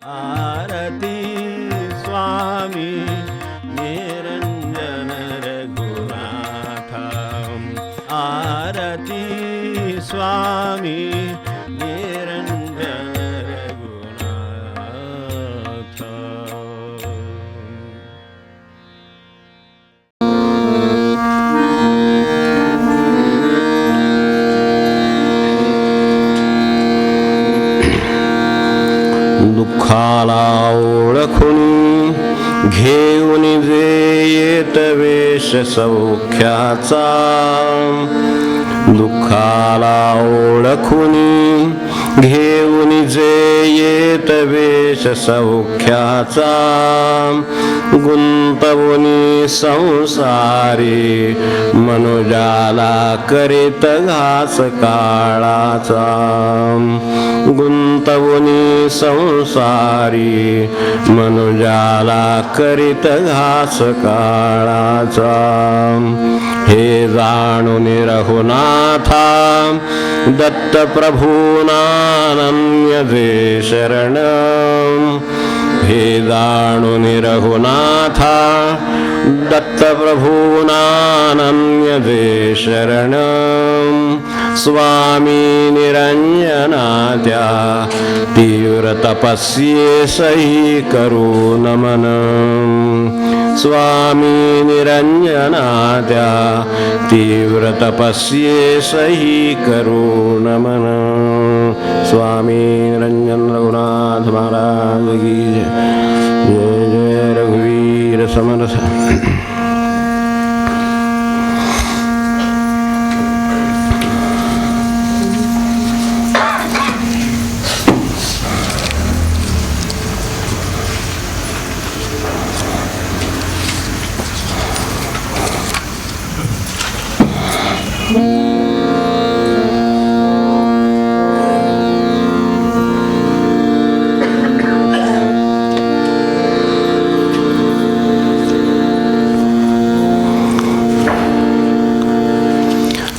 आरती स्वामी निरंजन रघुनाथ, आरती स्वामी निरंजन रघुनाथ. दुःखाला ओळखून घेऊन जे येत वेश सौख्याचा, दुःखाला ओळखून घेऊन जे येत वेश सौख्याचा, गुंतवुनी संसारी मनुजाला करीत घास काळाचा, गुंतवुनी संसारी मनुजाला करीत घास काळाचा. हे जाणून रघुनाथा दत्त प्रभूनानन्य जे शरण, हे जाणून रघुनाथा दत्त प्रभूनानन्य जे शरण, स्वामी निरंजनात्या तीव्र तपस्ये सही करू नमन, स्वामी निरंजनात्या तीव्र तपस्ये सही करू नमन. स्वामी निरंजन रघुनाथ महाराज की जय. जय जय रघुवीर समर्थ.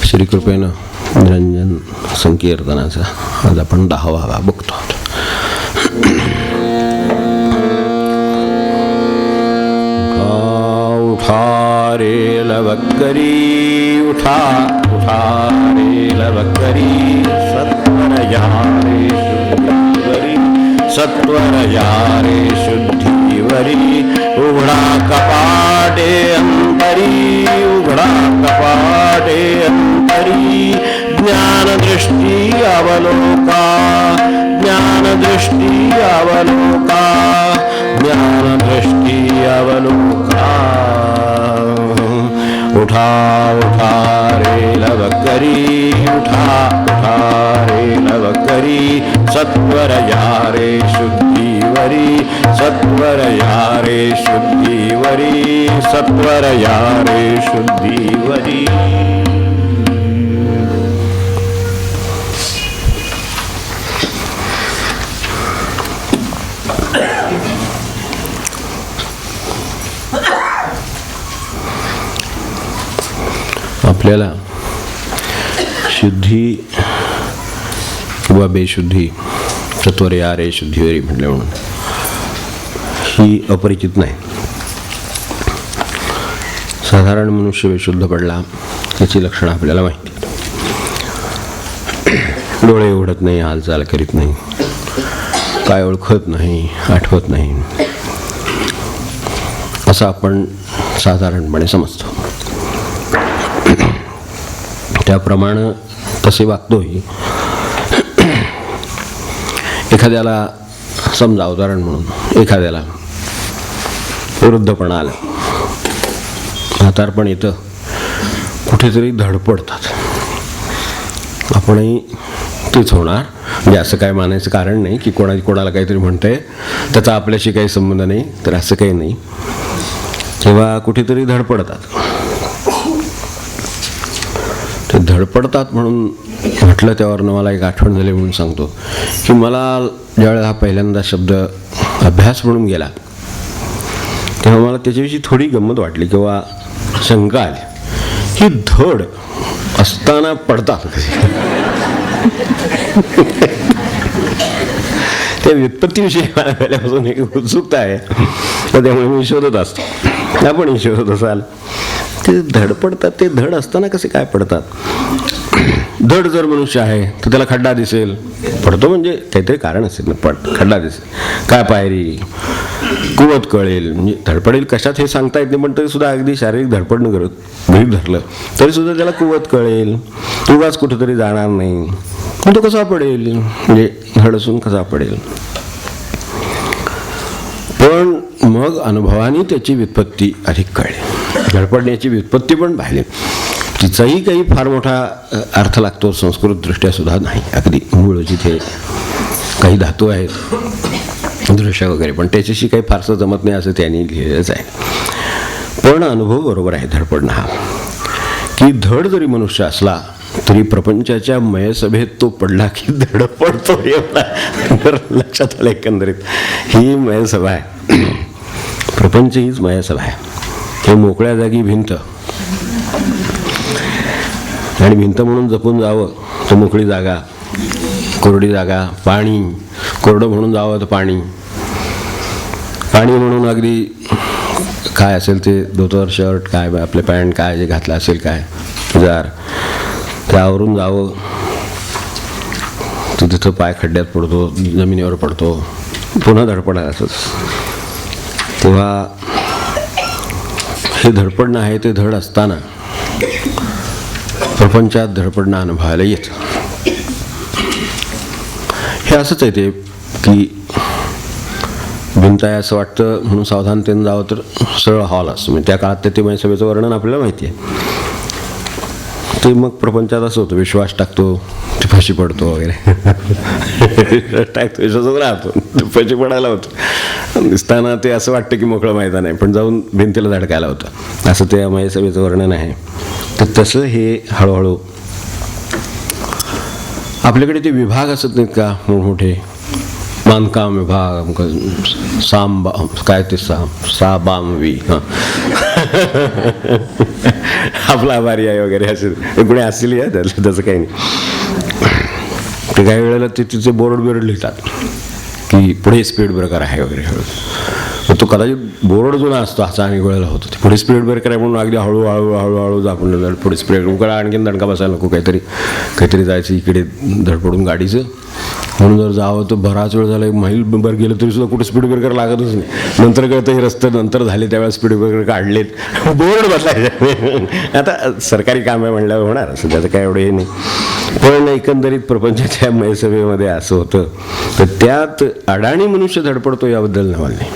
श्री कृपेनं निरंजन संकीर्तनाचा आज आपण 10वा भाग बघतो. उठा रे लवकरी उठा, उठा रे लवकरी, सत्वर या रे शुद्धीवरी, सत्वर या रे शुद्धीवरी, उघडा कपाटे अंतरी, उघडा कपाटे अंतरी, ज्ञान दृष्टी अवलोका, ज्ञान दृष्टी अवलोका, ज्ञान दृष्टी अवलोका. उठा उठा रे लवकरी उठा, उठा रे लवकरी, सत्वर या रे शुद्धीवरी, सत्वर या रे शुद्धीवरी, सत्वर या रे शुद्धीवरी. आपल्याला शुद्धी किंवा बेशुद्धी, सत्वर या रे शुद्धीवरी म्हटलं म्हणून ही अपरिचित नाही. साधारण मनुष्य बेशुद्ध पडला याची लक्षणं आपल्याला माहिती. डोळे उघडत नाही, हालचाल करीत नाही, काय ओळखत नाही, आठवत नाही, असं आपण साधारणपणे समजतो. त्याप्रमाणे तसे वागतोही. एखाद्याला समजा उदाहरण म्हणून एखाद्याला वृद्धपणा आला, म्हातारपण येतं, कुठेतरी धडपडतात. आपणही तेच होणार. म्हणजे असं काय मानायचं कारण नाही की कोणाला काहीतरी म्हणतंय त्याचा आपल्याशी काही संबंध नाही, तर असं काही नाही. तेव्हा कुठेतरी धडपडतात. ते धडपडतात म्हणून म्हटलं त्यावरनं मला एक आठवण झाली म्हणून सांगतो की मला ज्यावेळेला हा पहिल्यांदा शब्द अभ्यास म्हणून गेला तेव्हा मला त्याच्याविषयी थोडी गंमत वाटली किंवा शंका आली ही धड असताना पडतात त्या व्युत्पत्तीविषयी मला पहिल्यापासून एक उत्सुकता आहे, तर त्यामुळे मी शोधत असतो. आपणही शोधत असाल. ते धड पडतात, ते धड असताना कसे काय पडतात? धड जर मनुष्य आहे तर त्याला खड्डा दिसेल, पडतो म्हणजे काहीतरी कारण असेल ना, खड्डा दिसेल. काय पायरी, कुवत कळेल, म्हणजे धडपडेल कशात हे सांगता येत नाही, पण तरी सुद्धा अगदी शारीरिक धडपडणं करत गृहीत धरलं तरी सुद्धा त्याला कुवत कळेल, उगाच कुठेतरी जाणार नाही. मग तो कसा पडेल, म्हणजे धड असून कसा पडेल? पण मग अनुभवाने त्याची व्युत्पत्ती अधिक कळली, धडपडण्याची व्युत्पत्ती पण पाहिली. तिचाही काही फार मोठा अर्थ लागतो संस्कृत दृष्ट्या सुद्धा नाही. अगदी मूळ जिथे काही धातू आहेत दृश्य वगैरे, पण त्याच्याशी काही फारसं जमत नाही असं त्यांनी लिहिलेलंच आहे. पण अनुभव बरोबर आहे धडपडणं हा, की धड जरी मनुष्य असला तरी प्रपंचाच्या मयसभेत तो पडला की धड पडतो. एवढा लक्षात आलं. एकंदरीत ही मयसभा आहे, प्रपंच हीच मयसभा आहे. हे मोकळ्या जागी भिंत, आणि भिंत म्हणून जपून जावं तर मोकळी जागा, कोरडी जागा, पाणी कोरडं म्हणून जावं तर पाणी, पाणी म्हणून अगदी काय असेल ते धोतर शर्ट काय आपले पॅन्ट काय जे घातलं असेल काय जार ते आवरून जावं. तर तिथं पाय खड्ड्यात पडतो, जमिनीवर पडतो, पुन्हा धडपडायला असंच. तेव्हा हे धडपडणं आहे ते धड असताना प्रपंचात धडपडणं अनुभवायला येतं. हे असंच आहे ते की भिंत आहे असं वाटतं म्हणून सावधानतेनं जावं तर सरळ हॉल असतो. म्हणजे त्या काळात ते मयसभेचं वर्णन आपल्याला माहिती आहे. ते मग प्रपंचात असं होतं, विश्वास टाकतो ते फाशी पडतो वगैरे टाकतो विश्वासच राहतो, ते फाशी पडायला होतं. दिसताना ते असं वाटतं की मोकळं मैदान आहे, पण जाऊन भिंतीला धडकायला होतं. असं ते मयसभेचं वर्णन आहे. तर तसं हे हळूहळू आपल्याकडे ते विभाग असत नाहीत का मोठमोठे, बांधकाम विभाग, काय ते साबामवी आपला आभारी आहे वगैरे असेल कुणी असली आहे त्याचं काही नाही. ते काही वेळेला ते तिचे बोर्ड लिहितात की पुढे स्पीड ब्रेकर आहे वगैरे. तो कदाचित बोर्ड जुना असतो असा आणि वेळेला होतो. ते पुढे स्पीड ब्रेकर आहे म्हणून अगदी हळूहळू आपण पुढे स्पीड उकडा आणखीन दणका बसायला नको, काहीतरी जायचं इकडे धडपडून गाडीचं. म्हणून जर जावं तर बराच वेळ झाला, मैलभर गेलं तरी सुद्धा कुठे स्पीड ब्रेकर लागतच नाही. नंतर कळतं हे रस्ते नंतर झाले त्यावेळेस स्पीड ब्रेकर काढलेत, बोर्ड बसलायचे. आता सरकारी काम आहे म्हणल्यावर होणार असं, त्याचं काय एवढं हे नाही. पण एकंदरीत प्रपंचाच्या मयसभेमध्ये असं होतं. तर त्यात अडाणी मनुष्य धडपडतो याबद्दल नवल नाही.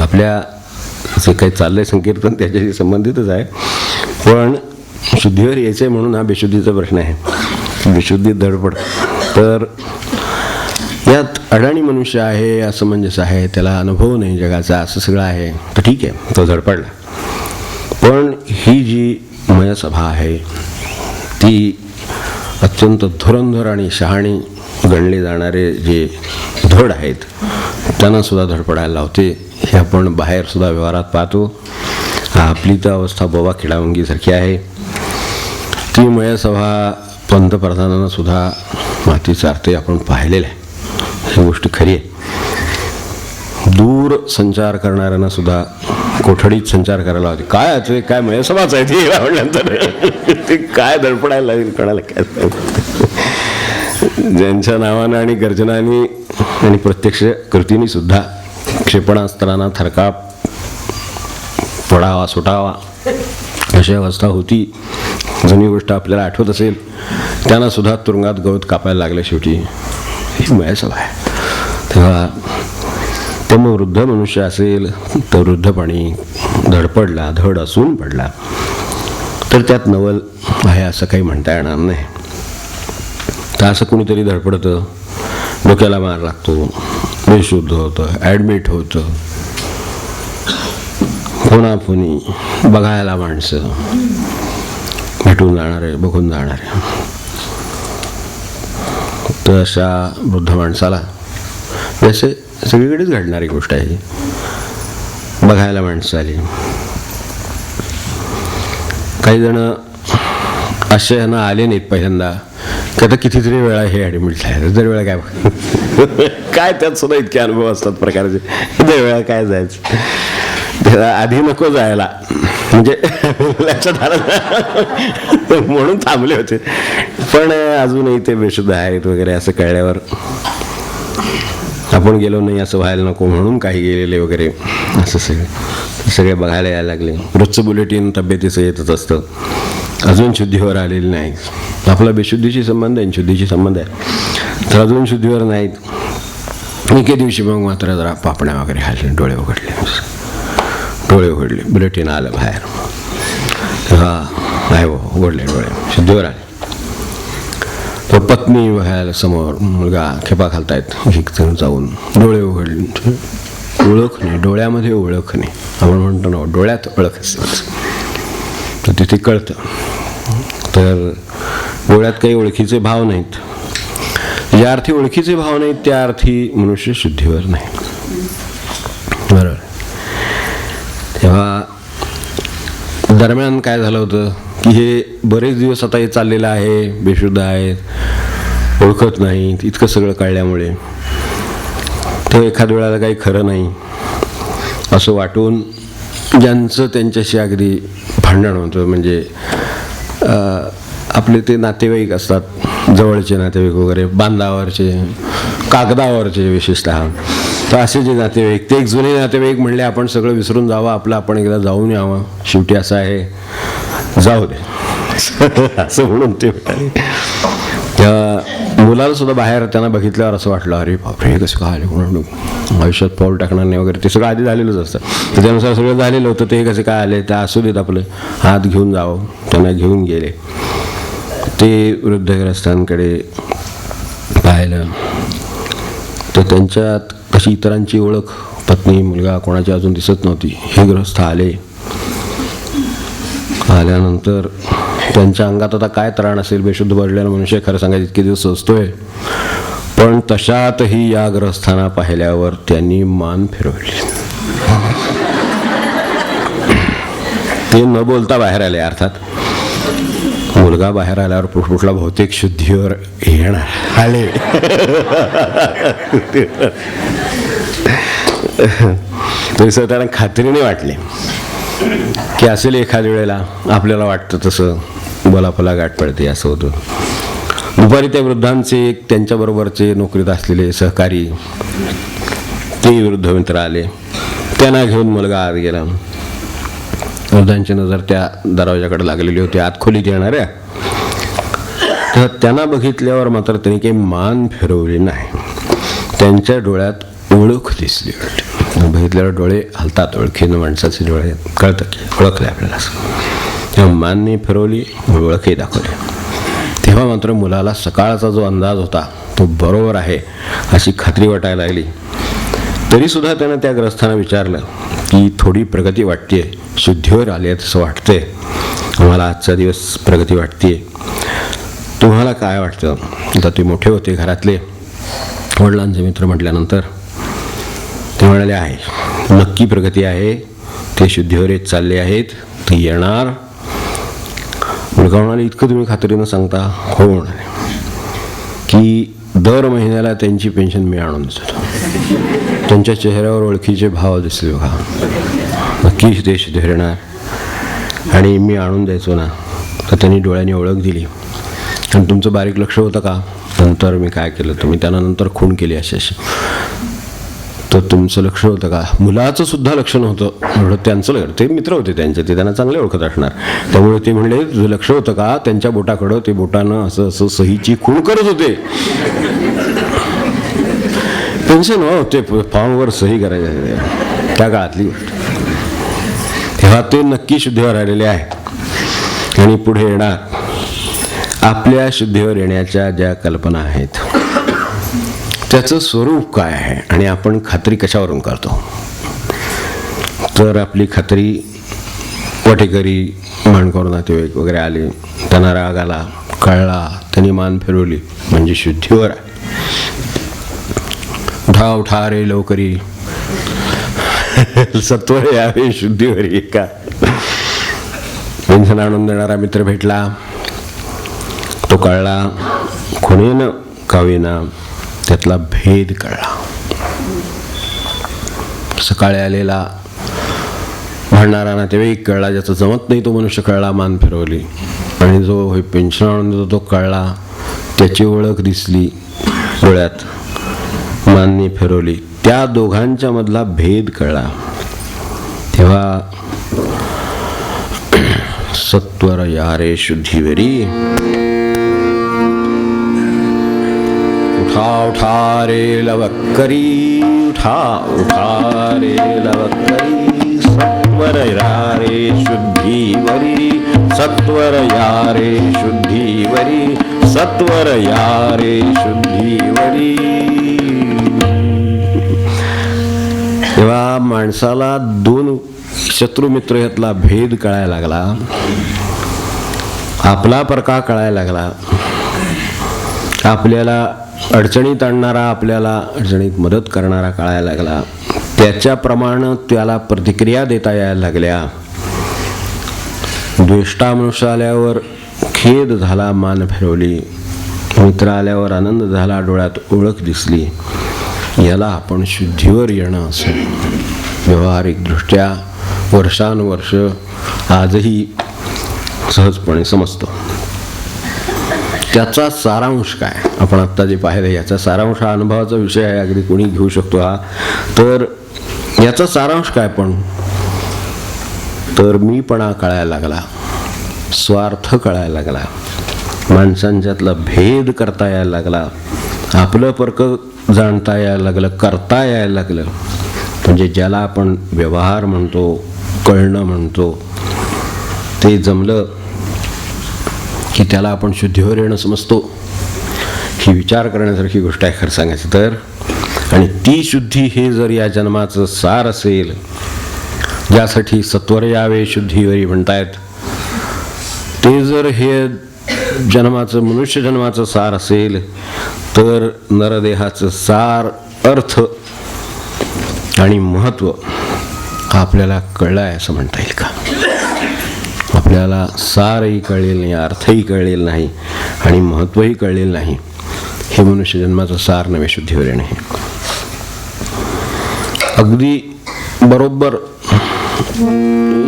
आपल्या जे काही चाललंय संकीर्तन त्याच्याशी संबंधितच आहे. पण शुद्धीवर यायचं आहे म्हणून हा बेशुद्धीचा प्रश्न आहे. बेशुद्धीत धडपड तर यात अडाणी मनुष्य आहे, असमंजस आहे, त्याला अनुभव नाही जगाचा, असं सगळं आहे. तर ठीक आहे, तो धडपडला. पण ही जी मयसभा आहे ती अत्यंत धुरंधर आणि शहाणी गणले जाणारे जे धड आहेत त्यांना सुद्धा धडपडायला लावते. हे आपण बाहेर सुद्धा व्यवहारात पाहतो. आपली तर अवस्था बोबा खिडावंगीसारखी आहे. ती मयसभा पंतप्रधानांना सुद्धा माती चारते आपण पाहिलेलं आहे. ही गोष्ट खरी आहे. दूर संचार करणाऱ्यांना सुद्धा कोठडीत संचार करायला होते. काय ते काय मयसभाच आहे ती म्हटल्यानंतर ते काय धडपडायला लागेल कोणाला काय. ज्यांच्या नावानं आणि गर्जनाने आणि प्रत्यक्ष कृतीने सुद्धा क्षेपणास्त्रांना थरकाप पडावा सुटावा अशी अवस्था होती. जुनी गोष्ट आपल्याला आठवत असेल, त्यांना सुद्धा तुरुंगात गवत कापायला लागलं. शेवटी ही मयसभा आहे. तेव्हा ते मग वृद्ध मनुष्य असेल तर वृद्धपणी धडपडला, धड असून पडला तर त्यात नवल आहे असं काही म्हणता येणार नाही. तर असं कुणीतरी धडपडतं, डोक्याला मार लागतो, बेशुद्ध होतं, ॲडमिट होतं, फोनाफोनी बघायला माणसं भेटून जाणारे, बघून जाणारे. तर अशा वृद्ध माणसाला जसे सगळीकडेच घडणारी गोष्ट आहे. बघायला माणसं आली. काही जण असे ह्यांना आले नाहीत पहिल्यांदा की आता कितीतरी वेळा हे ॲडमिट झाले, दर वेळा काय काय त्यात सुद्धा इतके अनुभव असतात प्रकारचे, देवळा काय जायचं, त्याला आधी नको जायला म्हणजे लक्षात आलं म्हणून थांबले होते. पण अजूनही ते बेशुद्ध आहेत वगैरे असं कळल्यावर आपण गेलो नाही असं व्हायला नको म्हणून काही गेलेले वगैरे असं सगळे बघायला यायला लागले. रोजचं बुलेटिन तब्येतीचं येतच असतं. अजून शुद्धीवर आलेली नाही. आपला बेशुद्धीशी संबंध आहे, शुद्धीशी संबंध आहे, तर अजून शुद्धीवर नाहीत. एके दिवशी मग मात्र जरा पापण्या वगैरे खाल्ले, डोळे उघडले, बुलेटिन आलं बाहेर. हा नाही हो, उघडले डोळे, शुद्धीवर आले. तो पत्नी बघायला समोर, मुलगा खेपा घालतायत हिकतून जाऊन, डोळे उघडले, ओळख नाही, डोळ्यामध्ये ओळख नाही. आपण म्हणतो ना डोळ्यात ओळख असते, तर तिथे कळतं. तर डोळ्यात काही ओळखीचे भाव नाहीत. ज्या अर्थी ओळखीचे भाव नाहीत त्या अर्थी मनुष्य शुद्धीवर नाही. बरोबर. तेव्हा दरम्यान काय झालं होतं की हे बरेच दिवस आता हे चाललेलं आहे, बेशुद्ध आहेत, ओळखत नाहीत, इतकं सगळं कळल्यामुळे तर एखाद्या वेळेला काही खरं नाही असं वाटून ज्यांचं त्यांच्याशी अगदी भांडण होतं, म्हणजे आपले ते नातेवाईक असतात, जवळचे नातेवाईक वगैरे, बांधावरचे, कागदावरचे विशेषतः, तर असे जे नातेवाईक, ते एक जुने नातेवाईक म्हणले आपण सगळं विसरून जावं, आपलं आपण एकदा जाऊन यावं, शेवटी असं आहे, जाऊ दे असं म्हणून ते त्या मुलाला सुद्धा बाहेर त्यांना बघितल्यावर असं वाटलं, अरे बापरे हे कसं काय आले, म्हणून आयुष्यात पाऊल टाकणार नाही वगैरे, ते सगळं आधी झालेलंच असतं. तर त्यानुसार सगळं झालेलं होतं. ते कसे काय आले, त्या असू देत, आपलं हात घेऊन जावं. त्यांना घेऊन गेले. ते वृद्धग्रस्तांकडे पाहिलं तर त्यांच्यात कशी इतरांची ओळख, पत्नी मुलगा कोणाची अजून दिसत नव्हती. हे ग्रस्त आल्यानंतर त्यांच्या अंगात आता काय त्राण असेल, बेशुद्ध पडलेला मनुष्य खरं सांगायचं इतके दिवस असतोय, पण तशातही या ग्रस्थांना पाहिल्यावर त्यांनी मान फिरवली. ते न बोलता बाहेर आले. अर्थात मुलगा बाहेर आल्यावर पुढला बहुतेक शुद्धीवर येणार आले. तसं त्यांना खात्रीने वाटले की असेल एखाद्या वेळेला आपल्याला वाटतं तसं बोलाफला गाठ पडते, असं होतं. दुपारी त्या वृद्धांचे त्यांच्याबरोबरचे नोकरीत असलेले सहकारी, ते वृद्ध मित्र आले. त्यांना घेऊन मुलगा आत गेला. वृद्धांची नजर त्या दरवाजाकडे लागलेली होती, आत खोलीत येणाऱ्या. तर त्यांना बघितल्यावर मात्र त्यांनी काही मान फिरवली नाही. त्यांच्या डोळ्यात ओळख दिसली. बघितल्यावर डोळे हलतात, ओळखीनं माणसाचे डोळे, कळतं की ओळखले आपल्याला. तेव्हा माननी फिरवली, ओळखही दाखवली. तेव्हा मात्र मुलाला सकाळचा जो अंदाज होता तो बरोबर आहे अशी खात्री वाटायला लागली. तरीसुद्धा त्यानं त्या ग्रस्थांना विचारलं की थोडी प्रगती वाटते, शुद्धीवर आली तसं वाटतंय, आम्हाला आजचा दिवस प्रगती वाटते, तुम्हाला काय वाटतं? आता ते मोठे होते घरातले, वडिलांचे मित्र म्हटल्यानंतर ते म्हणाले, आहे नक्की प्रगती आहे, ते शुद्धीवर येत चालले आहेत, ते येणार. मुलगा म्हणाले, इतकं तुम्ही खात्रीनं सांगता? हो म्हणाले, की दर महिन्याला त्यांची पेन्शन मी आणून देतो. त्यांच्या चेहऱ्यावर ओळखीचे भाव दिसले बघा, नक्की ते शुद्धीवर येणार. आणि मी आणून द्यायचो ना, तर त्यांनी डोळ्यांनी ओळख दिली. आणि तुमचं बारीक लक्ष होतं का? नंतर मी काय केलं, तुम्ही त्यांना नंतर खून केली अशी तर तुमचं लक्ष होतं का? मुलाचं सुद्धा लक्ष नव्हतं. एवढं त्यांचं लक्ष, ते मित्र होते त्यांचे, ते त्यांना चांगले ओळखत असणार. त्यामुळे ते म्हणले, तुझं लक्ष होतं का? त्यांच्या बोटाकडं ते बोटानं असं असं सहीची खूण करत होते. पेन्शन हो, ते फॉर्मवर सही करायचे त्या काळातली गोष्ट. तेव्हा ते नक्की शुद्धीवर आलेले आहे आणि पुढे येणार. आपल्या शुद्धीवर येण्याच्या ज्या कल्पना आहेत त्याचं स्वरूप काय आहे आणि आपण खात्री कशावरून करतो? तर आपली खात्री, वाटेकरी, माणकोर नातेवाईक वगैरे आले, त्यांना राग आला, कळला, त्यांनी मान फिरवली म्हणजे शुद्धीवर आहे. उठा उठा रे लवकरी, सत्वर यावे शुद्धीवर ये का. पेन्शन आणून देणारा मित्र भेटला, तो कळला, खुणेनं कावेना त्यातला भेद कळला. सकाळी आलेला भांडणारा नातेवाईक कळला, ज्याचं जमत नाही तो मनुष्य कळला, मान फिरवली. आणि जो हे पेन्शन आणून देतो तो कळला, त्याची ओळख दिसली डोळ्यात, माननी फिरवली. त्या दोघांच्या मधला भेद कळला. तेव्हा सत्वर यारे शुद्धीवरी, उठा उठा रे लवकरी, उठा उठा रे लवकरी, सत्वर यारे शुद्धीवरी, सत्वर यारे शुद्धीवरी, सत्वर यारे शुद्धीवरी. तेव्हा माणसाला दोन शत्रू मित्र यातला भेद कळायला लागला, आपला परका कळायला लागला. आपल्याला अडचणीत आणणारा, आपल्याला अडचणीत मदत करणारा कळायला लागला. त्याच्याप्रमाणे त्याला प्रतिक्रिया देता यायला लागल्या. द्वेष्टा मनुष्य आल्यावर खेद झाला, मान फिरवली. मित्र आल्यावर आनंद झाला, डोळ्यात ओळख दिसली. याला आपण शुद्धीवर येणं असं व्यावहारिकदृष्ट्या वर्षानुवर्ष आजही सहजपणे समजतं. त्याचा सारांश काय, आपण आत्ता जे पाहिलं याचा सारांश हा अनुभवाचा विषय आहे, अगदी कोणी घेऊ शकतो हा. तर याचा सारांश काय, पण तर मीपणा कळायला लागला, स्वार्थ कळायला लागला, माणसांच्यातला भेद करता यायला लागला, आपलं परक जाणता यायला लागलं, करता यायला लागलं. म्हणजे ज्याला आपण व्यवहार म्हणतो, कळणं म्हणतो, ते जमलं की त्याला आपण शुद्धीवर येणं समजतो. ही विचार करण्यासारखी गोष्ट आहे खरं सांगायचं तर. आणि ती शुद्धी हे जर या जन्माचं सार असेल, ज्यासाठी सत्वर यावे शुद्धीवरी म्हणतायत, ते जर हे जन्माचं मनुष्य जन्माचं सार असेल, तर नरदेहाचं सार, अर्थ आणि महत्त्व आपल्याला कळलं आहे असं म्हणता येईल का? आपल्याला सारही कळेल नाही, अर्थही कळेल नाही आणि महत्त्वही कळेल नाही. हे मनुष्य जन्माचं सार नव्हे शुद्धीवर येणे. अगदी बरोबर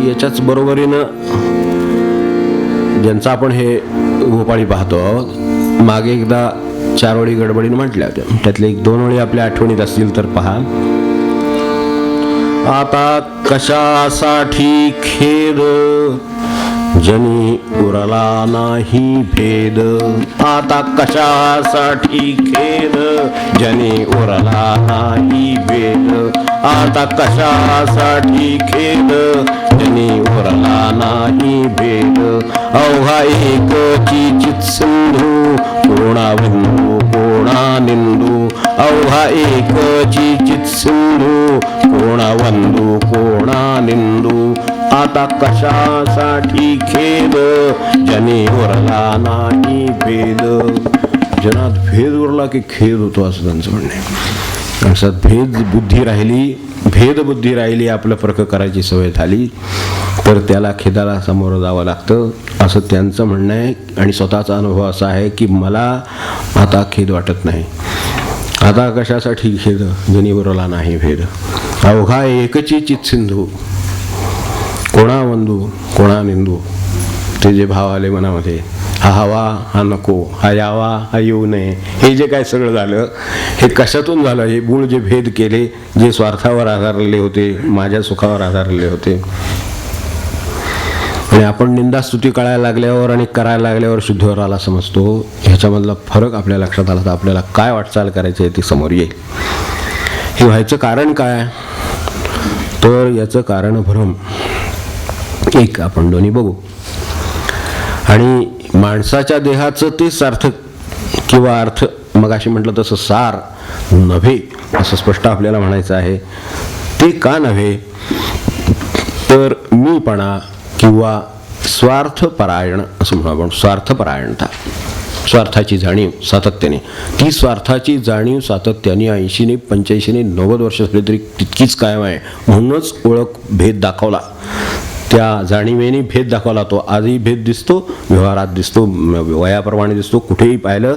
याच्याच बरोबरीनं ज्यांचं आपण हे गोपाळी पाहतो, मागे एकदा 4 ओळी गडबडीनं म्हटल्या होत्या, त्यातले 1-2 ओळी आपल्या आठवणीत असतील तर पहा. आता कशासाठी खेद, जनी उरला नाही भेद. आता कशासाठी खेद, जनी उरला नाही भेद. आता कशासाठी खेद, जनी उरला नाही भेद. अवघा एकची चित्सिंधू, कोणा बंधू कोणा निंदू. अवघा एकची चित्सिंधू, कोणा बंधू कोणा निंदू. आता कशासाठी खेद, जनी उरला नाही भेद. जनात भेद उरला की खेद होतो असं त्यांचं म्हणणं आहे. माणसात भेदबुद्धी राहिली, आपलं परक करायची सवय झाली, तर त्याला खेदाला सामोरं जावं लागतं असं त्यांचं म्हणणं आहे. आणि स्वतःचा अनुभव असा आहे की मला आता खेद वाटत नाही. आता कशासाठी खेद, जनी उरला नाही भेद. अवघा एकची चित्सिंधू, कोणा वंदू कोणा निंदू. ते जे भाव आले मनामध्ये, हा हवा हा नको, हा यावा हा येऊ नये, हे जे काय सगळं झालं हे कशातून झालं? हे मूळ जे भेद केले, जे स्वार्थावर आधारलेले होते, माझ्या सुखावर आधारलेले होते. आणि आपण निंदास्तुती कळायला लागल्यावर आणि करायला लागल्यावर शुद्धीवर आला समजतो. ह्याच्यामधला फरक आपल्या लक्षात आला तर आपल्याला काय वाटचाल करायची आहे ती समोर येईल. हे व्हायचं कारण काय, तर याचं कारण भ्रम. एक आपण दोन्ही बघू. आणि माणसाच्या देहाचं ते सार्थक किंवा अर्थ, मग अशी म्हटलं तसं सार नव्हे असं स्पष्ट आपल्याला म्हणायचं आहे. ते का नव्हे, तर मीपणा किंवा स्वार्थपरायण असं म्हणू आपण. स्वार्थपरायणता, स्वार्थाची जाणीव सातत्याने, ती स्वार्थाची जाणीव सातत्याने 80 85 90 वर्ष झाली तरी तितकीच कायम आहे. म्हणूनच ओळख भेद दाखवला. त्या जाणीवेने भेद दाखवला. तो आजही भेद दिसतो, व्यवहारात दिसतो, वयाप्रमाणे दिसतो, कुठेही पाहिलं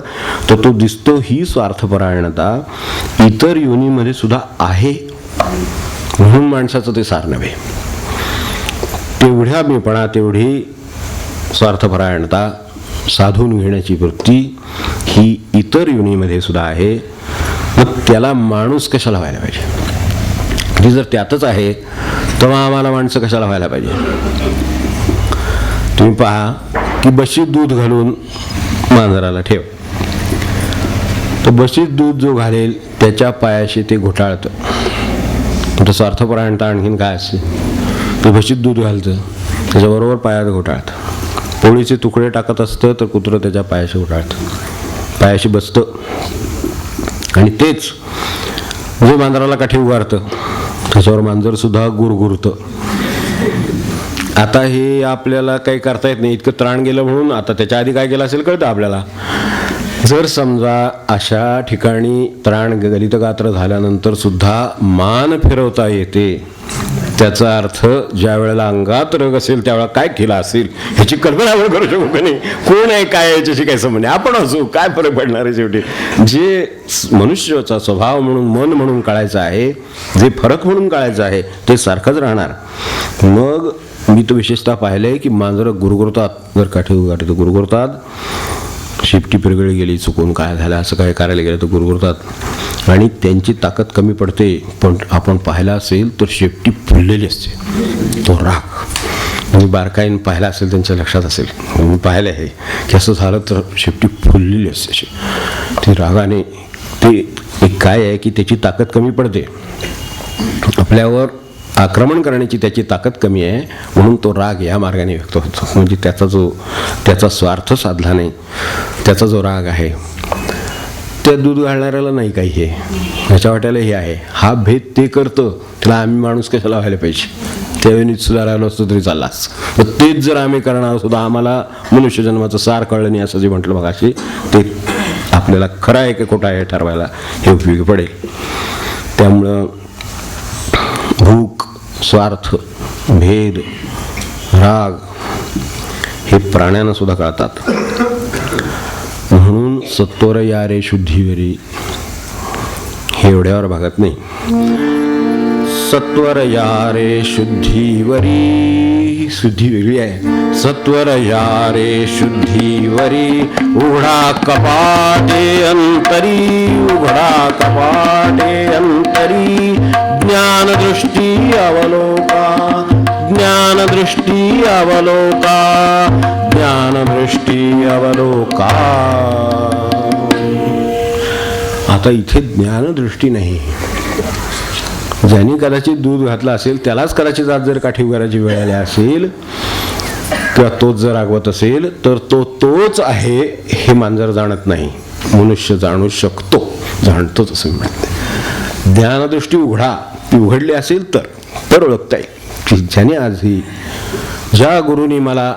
तर तो दिसतो. ही स्वार्थपरायणता इतर योनीमध्ये सुद्धा आहे म्हणून माणसाचं ते सार नव्हे. तेवढ्या मीपणा, तेवढी स्वार्थपरायणता, साधून घेण्याची वृत्ती ही इतर योनीमध्ये सुद्धा आहे. मग त्याला माणूस कशाला व्हायला पाहिजे? ती जर त्यातच आहे तेव्हा आम्हाला माणसं कशाला व्हायला पाहिजे? तुम्ही पहा की बशीत दूध घालून मांजराला ठेव, तर बशीत दूध जो घालेल त्याच्या पायाशी ते घोटाळतं. तुमचं स्वार्थपरायणता आणखीन काय असते? ते बशीत दूध घालतं, त्याच्याबरोबर पायात घोटाळतं. पोळीचे तुकडे टाकत असतं तर कुत्रं त्याच्या पायाशी घोटाळतं, पायाशी बसतं. आणि तेच जे मांजराला काठी उगारतं त्याच्यावर मांजर सुद्धा गुरगुरतं. आता हे आपल्याला काही करता येत नाही, इतकं त्राण गेलं म्हणून. आता त्याच्या आधी काय केलं असेल कळतं आपल्याला. जर समजा अशा ठिकाणी त्राण गलित गात्र झाल्यानंतर सुद्धा मान फिरवता येते, त्याचा अर्थ ज्या वेळेला अंगात रग असेल त्यावेळेला काय केला असेल ह्याची कल्पना आपण करू शकू का नाही? कोण आहे काय याच्याशी काही संबंध नाही. आपण असू, काय फरक पडणार आहे? शेवटी जे मनुष्याचा स्वभाव म्हणून, मन म्हणून कळायचं आहे, जे फरक म्हणून कळायचं आहे ते सारखंच राहणार. मग मी तो विशेषतः पाहिलंय की मांजरं गुरगुरतात, जर काठी उगारते तर गुरगुरतात. शेपटी पिरगळी गेली, चुकून काय झालं, असं काय करायला गेलं तर गुरगुरतात आणि त्यांची ताकद कमी पडते. पण आपण पाहिला असेल तर शेपटी फुललेली असते. तो राग मी बारकाईने पाहिला असेल, त्यांच्या लक्षात असेल, मी पाहिलं आहे की असं झालं तर शेपटी फुललेली असते. ती रागाने ते काय आहे की त्याची ताकद कमी पडते, आपल्यावर आक्रमण करण्याची त्याची ताकद कमी आहे म्हणून तो राग या मार्गाने व्यक्त होतो. म्हणजे त्याचा स्वार्थ साधला नाही, त्याचा जो राग आहे त्या दूध घालणाऱ्याला नाही काही, हे ह्याच्या वाट्याला हे आहे. हा भेद ते करतं, त्याला आम्ही माणूस कशाला व्हायला पाहिजे? त्यावेळी सुधारायला असतो तरी चाललाच. तर तेच जर आम्ही करणार सुद्धा आम्हाला मनुष्यजन्माचं सार कळलं नाही असं जे म्हटलं मगाशी, ते आपल्याला खरं आहे की खोटं आहे ठरवायला हे उपयोगी पडेल. त्यामुळं भूक, स्वार्थ, भेद, राग हे प्राण्यांना सुद्धा कळतात. म्हणून सत्वर या रे शुद्धीवरी हे एवढ्यावर भागत नाही. सत्वर या रे शुद्धीवरी, शुद्धी वेगळी आहे. सत्वर या रे शुद्धीवरी, उघडा कपाटे अंतरी, उघडा कपाटे अंतरी, ज्ञानदृष्टी अवलोका, ज्ञानदृष्टी अवलोका, ज्ञानदृष्टी अवलोका. आता इथे ज्ञानदृष्टी नाही. ज्यांनी कदाचित दूध घातलं असेल त्यालाच कदाचित आज जर काठी उगाराची वेळ आली असेल किंवा तोच जर रागवत असेल तर तोच आहे हे मांजर जाणत नाही. मनुष्य जाणू शकतो, जाणतो तसं म्हणते. ज्ञानदृष्टी उघडा, ती उघडली असेल तर ओळखता येईल की ज्याने आज ही, ज्या गुरुनी मला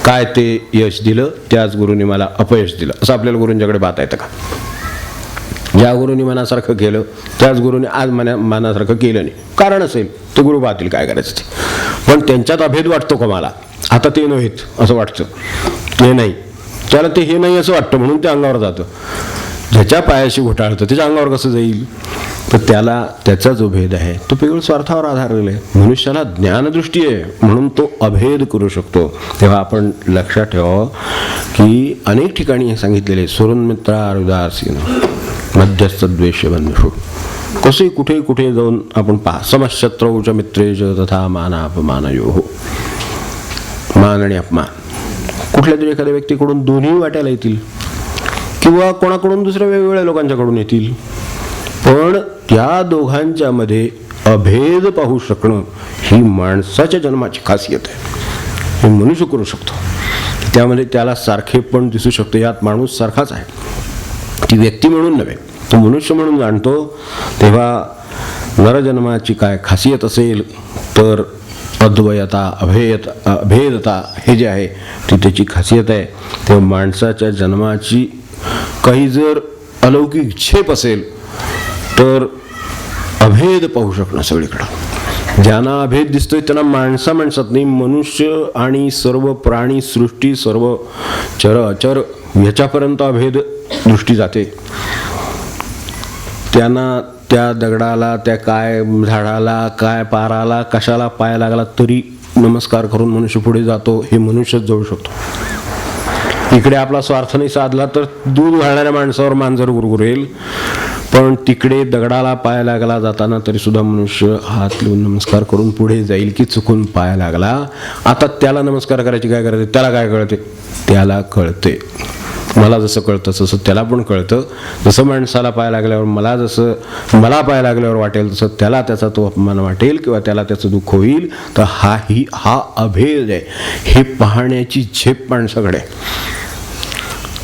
काय ते यश दिलं त्याच गुरुनी मला अपयश दिलं असं आपल्याला गुरूंच्याकडे पाहता येतं का? ज्या गुरुनी मनासारखं केलं त्याच गुरुनी आज मनासारखं केलं नाही. कारण असेल ते गुरु पाहतील काय करायचं ते. पण त्यांच्यात अभेद वाटतो का मला? आता ते नव्हेत असं वाटतं, हे नाही, त्याला ते हे नाही असं वाटतं म्हणून ते अंगावर जातं. ज्याच्या पायाशी घोटाळतं त्याच्या अंगावर कसं जाईल? तर त्याला त्याचा जो भेद आहे तो केवळ स्वार्थावर आधारलेला आहे. मनुष्याला ज्ञानदृष्टी आहे म्हणून तो अभेद करू शकतो. तेव्हा आपण लक्षात ठेवावं की अनेक ठिकाणी हे सांगितलेले सुहृन्मित्रा उदासीन मध्यस्थ द्वेष बंधू, कसे कुठे जाऊन आपण पहा. समशत्रौच मित्रेच तथा मानापमानयो, मान आणि अपमान कुठल्या तरी एखाद्या व्यक्तीकडून दोन्ही वाट्याला येतील किंवा कोणाकडून दुसऱ्या वेगवेगळ्या लोकांच्याकडून येतील. पण त्या दोघांच्या मध्ये अभेद पाहू शकणं ही माणसाच्या जन्माची खासियत आहे. हे मनुष्य करू शकतो. त्यामध्ये त्याला सारखे पण दिसू शकतो, यात माणूस सारखाच आहे. ती व्यक्ती म्हणून नव्हे, तो मनुष्य म्हणून जाणतो. तेव्हा नरजन्माची काय खासियत असेल तर अद्वयता, अभेदता हे जे आहे ती त्याची खासियत आहे. तेव्हा माणसाच्या जन्माची काही जर अलौकिक छेप असेल तर अभेद पाहू शकणं सगळीकडं. ज्यांना अभेद दिसतोय त्यांना माणसात नाही, मनुष्य आणि सर्व प्राणी सृष्टी, सर्व चर अचर याच्यापर्यंत अभेद दृष्टी जाते. त्यांना त्या दगडाला, त्या काय झाडाला, काय पाराला, कशाला पाय लागला तरी नमस्कार करून मनुष्य पुढे जातो. हे मनुष्यच जाऊ शकतो. इकडे आपला स्वार्थ नाही साधला तर दूध घालणाऱ्या माणसावर मांजर गुरगुरेल, पण तिकडे दगडाला पाय लागला जाताना तरी सुद्धा मनुष्य हात लावून नमस्कार करून पुढे जाईल की चुकून पाय लागला. आता त्याला नमस्कार करायची काय करायचे, त्याला काय कळते, त्याला कळते. मला जसं कळतं तसं त्याला पण कळतं. जसं माणसाला पाय लागल्यावर मला पाय लागल्यावर वाटेल तसं त्याला त्याचा तो अपमान वाटेल किंवा त्याला त्याचं दुःख होईल. तर हा अभेद आहे. हे पाहण्याची झेप माणसाकडे.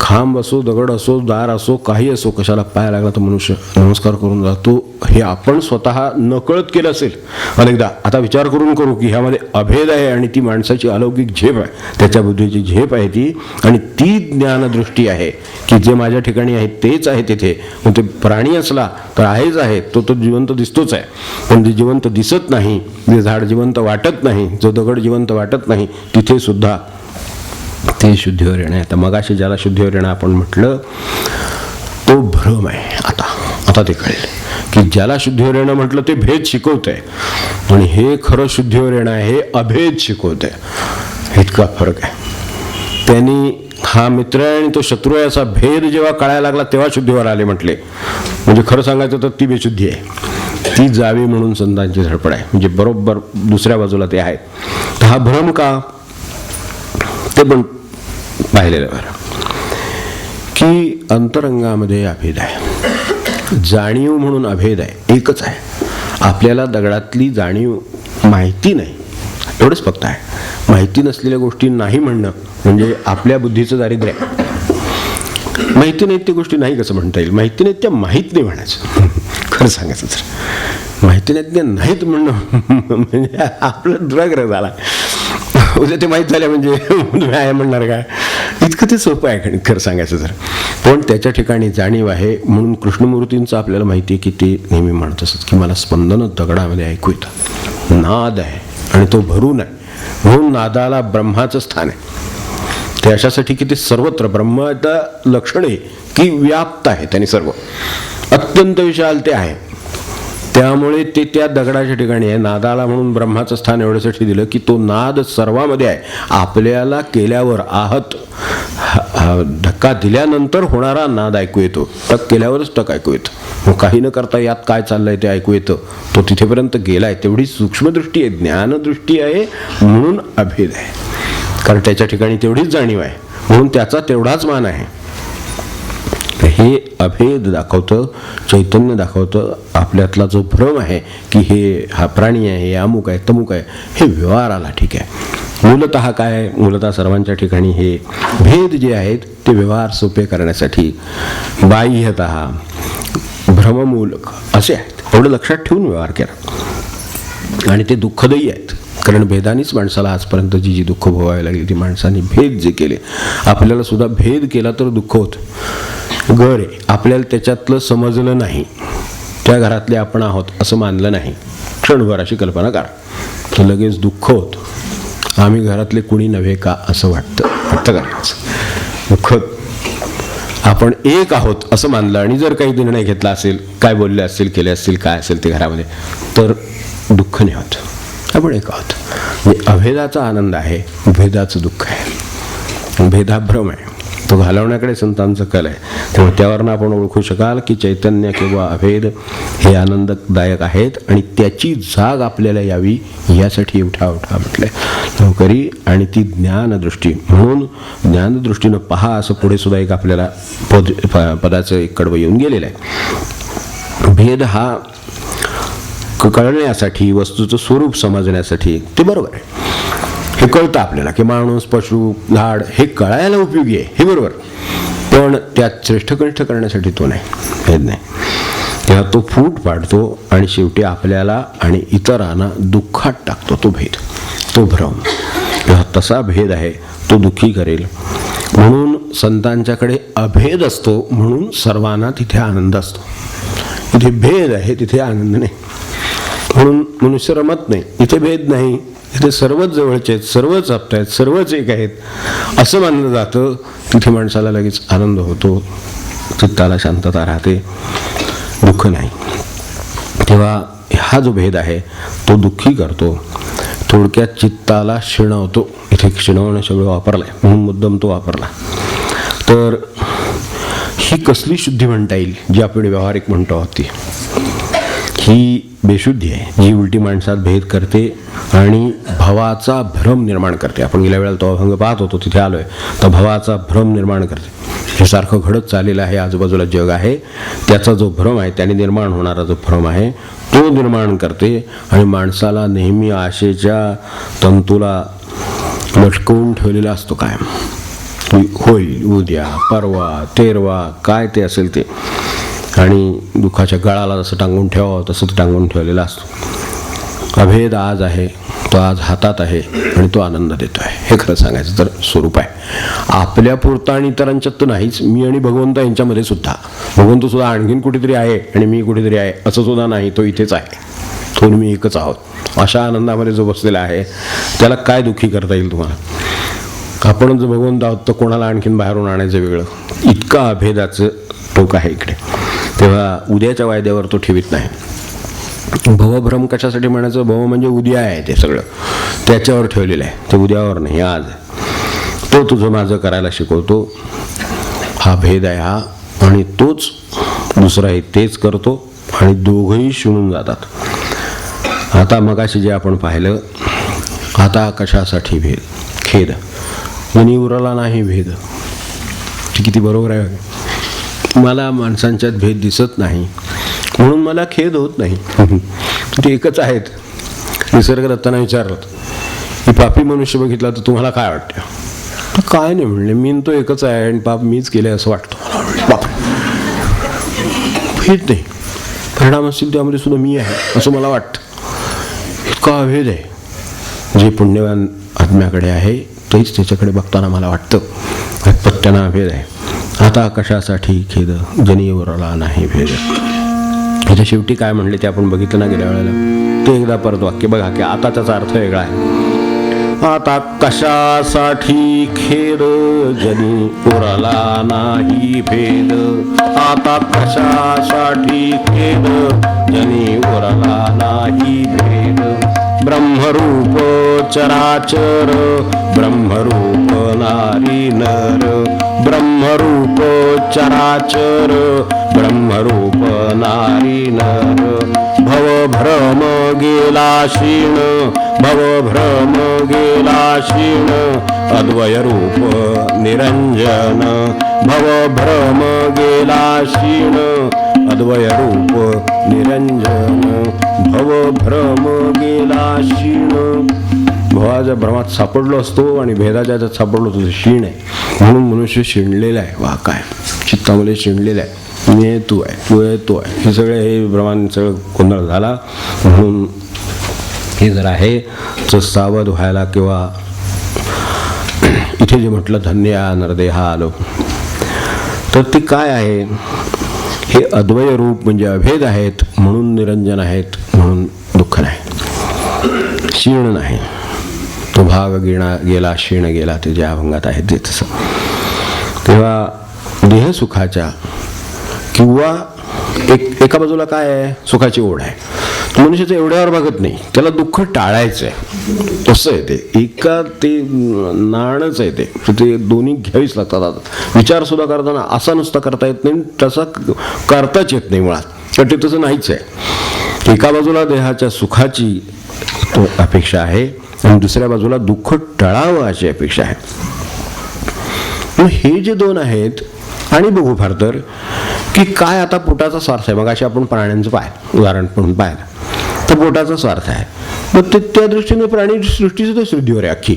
खांब असो, दगड असो, दार असो, काही असो, कशाला पाय लागला तर मनुष्य नमस्कार करून जातो. हे आपण स्वतः नकळत केलं असेल अनेकदा. आता विचार करू की ह्यामध्ये अभेद आहे आणि ती माणसाची अलौकिक झेप आहे, त्याच्या बुद्धीची झेप आहे ती, आणि ती ज्ञानदृष्टी आहे की जे माझ्या ठिकाणी आहे तेच आहे तिथे. मग ते प्राणी असला तर आहेच आहे, तो जिवंत दिसतोच आहे. पण जे जिवंत दिसत नाही, जे झाड जिवंत वाटत नाही, जो दगड जिवंत वाटत नाही, तिथे सुद्धा ते शुद्धीवर येणं. आता मगाशी ज्याला शुद्धीवर येणं आपण म्हटलं तो भ्रम आहे. आता ते कळेल की ज्याला शुद्धीवर येणं म्हटलं ते भेद शिकवत आहे आणि हे खरं शुद्धीवर येणं आहे, हे अभेद शिकवत आहे. इतका फरक आहे. त्यांनी हा मित्र आहे आणि तो शत्रू आहे असा भेद जेव्हा कळायला लागला तेव्हा शुद्धीवर आले म्हटले. म्हणजे खरं सांगायचं तर ती बेशुद्धी आहे, ती जावी म्हणून संतांची धडपड आहे. म्हणजे बरोबर दुसऱ्या बाजूला ते आहे. तर हा भ्रम का, ते पण पाहिलेलं बरं की अंतरंगामध्ये अभेद आहे. जाणीव म्हणून अभेद आहे, एकच आहे. आपल्याला दगडातली जाणीव माहिती नाही, एवढंच फक्त आहे. माहिती नसलेल्या गोष्टी नाही म्हणणं म्हणजे आपल्या बुद्धीचं दारिद्र्य आहे. माहिती नाहीत त्या गोष्टी नाही कसं म्हणता येईल. माहिती नाहीत त्या माहीत नाही म्हणायचं. खरं सांगायचं तर माहिती नाहीत त्या नाहीत म्हणणं म्हणजे आपलं दुराग्रह झाला. उद्या ते माहीत झाल्या म्हणजे तुम्ही आहे म्हणणार काय, इतकं ते सोपं आहे खरं सांगायचं तर. पण त्याच्या ठिकाणी जाणीव आहे. म्हणून कृष्णमूर्तींचं आपल्याला माहिती आहे की ते नेहमी म्हणत असत की मला स्पंदन दगडामध्ये ऐकू येतं. नाद आहे आणि तो भरून आहे, म्हणून नादाला ब्रह्माचं स्थान आहे. ते अशासाठी की ते सर्वत्र ब्रह्माचं लक्षण आहे की व्याप्त आहे, त्यांनी सर्व अत्यंत विशाल ते आहे. त्यामुळे ते त्या दगडाच्या ठिकाणी आहे. नादाला म्हणून ब्रह्माचं स्थान एवढ्यासाठी दिलं की तो नाद सर्वामध्ये आहे. आपल्याला केल्यावर धक्का दिल्यानंतर होणारा नाद ऐकू येतो, टक केल्यावरच टक ऐकू येतं. मग काही न करता यात काय चाललंय ते ऐकू येतं. तो तिथेपर्यंत गेलाय. तेवढी सूक्ष्मदृष्टी आहे, ज्ञानदृष्टी आहे, म्हणून अभेद आहे. कारण त्याच्या ठिकाणी तेवढीच जाणीव आहे, म्हणून त्याचा तेवढाच मान आहे. हे अभेद दाखवतं, चैतन्य दाखवतं. आपल्यातला जो भ्रम आहे की हा प्राणी आहे, हे अमुक आहे, तमुक आहे, हे व्यवहाराला ठीक आहे. मूलतः काय आहे, मूलतः सर्वांच्या ठिकाणी हे भेद जे आहेत ते व्यवहार सोपे करण्यासाठी बाह्यतः भ्रममूलक असे आहेत. एवढं लक्षात ठेवून व्यवहार केला आणि ते दुःखदायी आहेत. कारण भेदानीच माणसाला आजपर्यंत जी दुःख भोगावी लागली, ती माणसाने भेद जे केले. आपल्याला सुद्धा भेद केला तर दुःख होतं. घर आहे, आपल्याला त्याच्यातलं समजलं नाही, त्या घरातले आपण आहोत असं मानलं नाही, क्षणभर अशी कल्पना करा, तर लगेच दुःख होतं. आम्ही घरातले कुणी नव्हे का असं वाटतं करायचं. दुःख आपण एक आहोत असं मानलं आणि जर काही निर्णय घेतला असेल, काय बोलले असतील, केले असतील, काय असेल ते घरामध्ये, तर दुःख नाही होत. आपण एक आहोत. म्हणजे अभेदाचा आनंद आहे, भेदाचं दुःख आहे. भेदाभ्रम आहे, तो घालवण्याकडे संतांचं कल आहे. त्यामुळे त्यावरनं आपण ओळखू शकाल की चैतन्य किंवा अभेद हे आनंददायक आहेत आणि त्याची जाग आपल्याला यावी यासाठी उठा म्हटलंय लवकरी. आणि ती ज्ञानदृष्टी, म्हणून ज्ञानदृष्टीनं पहा असं पुढे सुद्धा एक आपल्याला पदाचं एक कडवं येऊन गेलेलं आहे. भेद हा कळण्यासाठी, वस्तूचं स्वरूप समजण्यासाठी ते बरोबर आहे. हे कळतं आपल्याला की माणूस, पशु, झाड हे कळायला उपयोगी आहे, हे बरोबर. पण त्यात श्रेष्ठकनिष्ठ करण्यासाठी तो नाही, भेद नाही. तेव्हा तो फूट पाडतो आणि शेवटी आपल्याला आणि इतरांना दुःखात टाकतो. तो भेद, तो भ्रम, तेव्हा तसा भेद आहे, तो दुःखी करेल. म्हणून संतांच्याकडे अभेद असतो, म्हणून सर्वांना तिथे आनंद असतो. तिथे भेद आहे, तिथे आनंद नाही. म्हणून मनुष्य रमत नाही. इथे भेद नाही, इथे सर्वच जवळचे आहेत, सर्वच आप्त आहेत, सर्वच एक आहेत असं मानलं जातं. तिथे माणसाला लगेच आनंद होतो, चित्ताला शांतता राहते, दुःख नाही. तेव्हा हा जो भेद आहे तो दुःखी करतो, थोडक्यात चित्ताला क्षीणवतो. इथे क्षीणवणं शब्द वापरला आहे म्हणून मुद्दाम तो वापरला. तर ही कसली शुद्धी म्हणता येईल जी आपण व्यावहारिक म्हणतो आहोत ती? ही बेशुद्धी आहे जी उलटी माणसात भेद करते आणि भवाचा भ्रम निर्माण करते. आपण गेल्या वेळेला तो अभंग पाहत होतो, तिथे आलोय, तर भवाचा भ्रम निर्माण करते. हे सारखं घडत चाललेलं आहे, आजूबाजूला जग आहे, त्याचा जो भ्रम आहे, त्याने निर्माण होणारा जो भ्रम आहे तो निर्माण करते आणि माणसाला नेहमी आशेच्या तंतूला लटकवून ठेवलेला असतो कायम. होईल, उद्या, परवा, तेरवा, काय ते असेल ते, आणि दुःखाच्या गळाला जसं टांगून ठेवावं तसं ते टांगून ठेवलेला असतो. अभेद आज आहे, तो आज हातात आहे आणि तो आनंद देतो आहे. हे खरं सांगायचं तर स्वरूप आहे. आपल्या पुरता आणि इतरांच्यात तर नाहीच, मी आणि भगवंत यांच्यामध्ये सुद्धा. भगवंत सुद्धा आणखीन कुठेतरी आहे आणि मी कुठेतरी आहे असं सुद्धा नाही, तो इथेच आहे, तो मी एकच आहोत. अशा आनंदामध्ये जो बसलेला आहे त्याला काय दुःखी करता येईल तुम्हाला? आपण जर भगवंत आहोत तर कोणाला आणखीन बाहेरून आणायचं वेगळं, इतका अभेदाचं टोक आहे इकडे. तेव्हा उद्याच्या वायद्यावर तो ठेवीत नाही. भवभ्रम कशासाठी म्हणायचं? भव म्हणजे उद्या आहे, ते सगळं त्याच्यावर ठेवलेलं आहे, ते उद्यावर नाही, आज आहे. तो तुझं माझं करायला शिकवतो. हा भेद आहे हा, आणि तोच दुसराही तेच करतो आणि दोघंही शिणून जातात. आता मगाशी जे आपण पाहिलं, आता कशासाठी भेद? खेद. मनी उरला नाही भेद. ती किती बरोबर आहे. मला माणसांच्यात भेद दिसत नाही म्हणून मला खेद होत नाही. ते एकच आहेत. निसर्गदत्तांना विचारलं, की पापी मनुष्य बघितला तर तुम्हाला काय वाटतं? काय नाही म्हणले, मी तो एकच आहे आणि पाप मीच केले असं वाटतं मला. बाप, भेद नाही, परिणाम असतील त्यामध्ये सुद्धा मी आहे असं मला वाटतं. इतका अभेद आहे. जे पुण्यवान आत्म्याकडे आहे तेच त्याच्याकडे बघताना मला वाटतं. पत्त्याना अभेद आहे. आता कशासाठी खेद, जनी उरला नाही भेद. ह्याच्या शेवटी काय म्हणले ते आपण बघितलं ना गेल्या वेळेला. ते एकदा परत वाक्य बघा की आता त्याचा अर्थ वेगळा आहे. आता कशासाठी खेद, जनी उरला नाही भेद. आता कशासाठी खेद, जनी उरला नाही भेद. ब्रह्मरूप चराचर, ब्रह्मरूप नारी नर. ब्रह्मरूप चराचर, ब्रह्मरूप नारी नर. भवभ्रम गेला क्षीण, भवभ्रम गेला क्षीण. अद्वयरूप निरंजन, भवभ्रम गेला क्षीण. अद्वयरूप निरंजन, भवभ्रम गेला क्षीण. भवाच्या भ्रमात सापडलो असतो आणि भेदाच्या याच्यात सापडलो असतो, क्षीण आहे म्हणून मनुष्य शिणलेला आहे. वा काय चित्तामध्ये शिणलेलं आहे. मी आहे, तू आहे, तू आहे, तो आहे, हे सगळे हे भ्रमाने सगळं गोंधळ झाला. म्हणून हे जर आहे तर सावध व्हायला, किंवा इथे जे म्हटलं धन्य नरदेहा आलो, तर ते काय आहे? हे अद्वय रूप म्हणजे अभेद आहेत म्हणून निरंजन आहेत, म्हणून दुःख नाही, क्षीण नाही. तो भाग गेला क्षीण गेला, ते ज्या अभंगात आहे ते तसं. तेव्हा देहसुखाच्या किंवा एका बाजूला काय आहे? सुखाची ओढ आहे. मनुष्याचं एवढ्यावर बघत नाही, त्याला दुःख टाळायचं आहे. तसं आहे ते, एका ते नाणंच आहे ते दोन्ही घ्यावीच लागतात. आता विचार सुद्धा करताना असा नुसता करता येत नाही, तसा करताच येत नाही मुळात, तर ते तसं नाहीच आहे. एका बाजूला देहाच्या सुखाची अपेक्षा आहे आणि दुसऱ्या बाजूला दुःख टळावं अशी अपेक्षा आहे. मग हे जे दोन आहेत, आणि बघू फार तर की काय आता पोटाचा स्वार्थ आहे. मग अशी आपण प्राण्यांचं उदाहरण म्हणून पाहिलं तर पोटाचा स्वार्थ आहे. मग ते त्या दृष्टीने प्राणी सृष्टीचं तर शुद्धीवर आहे अख्खी.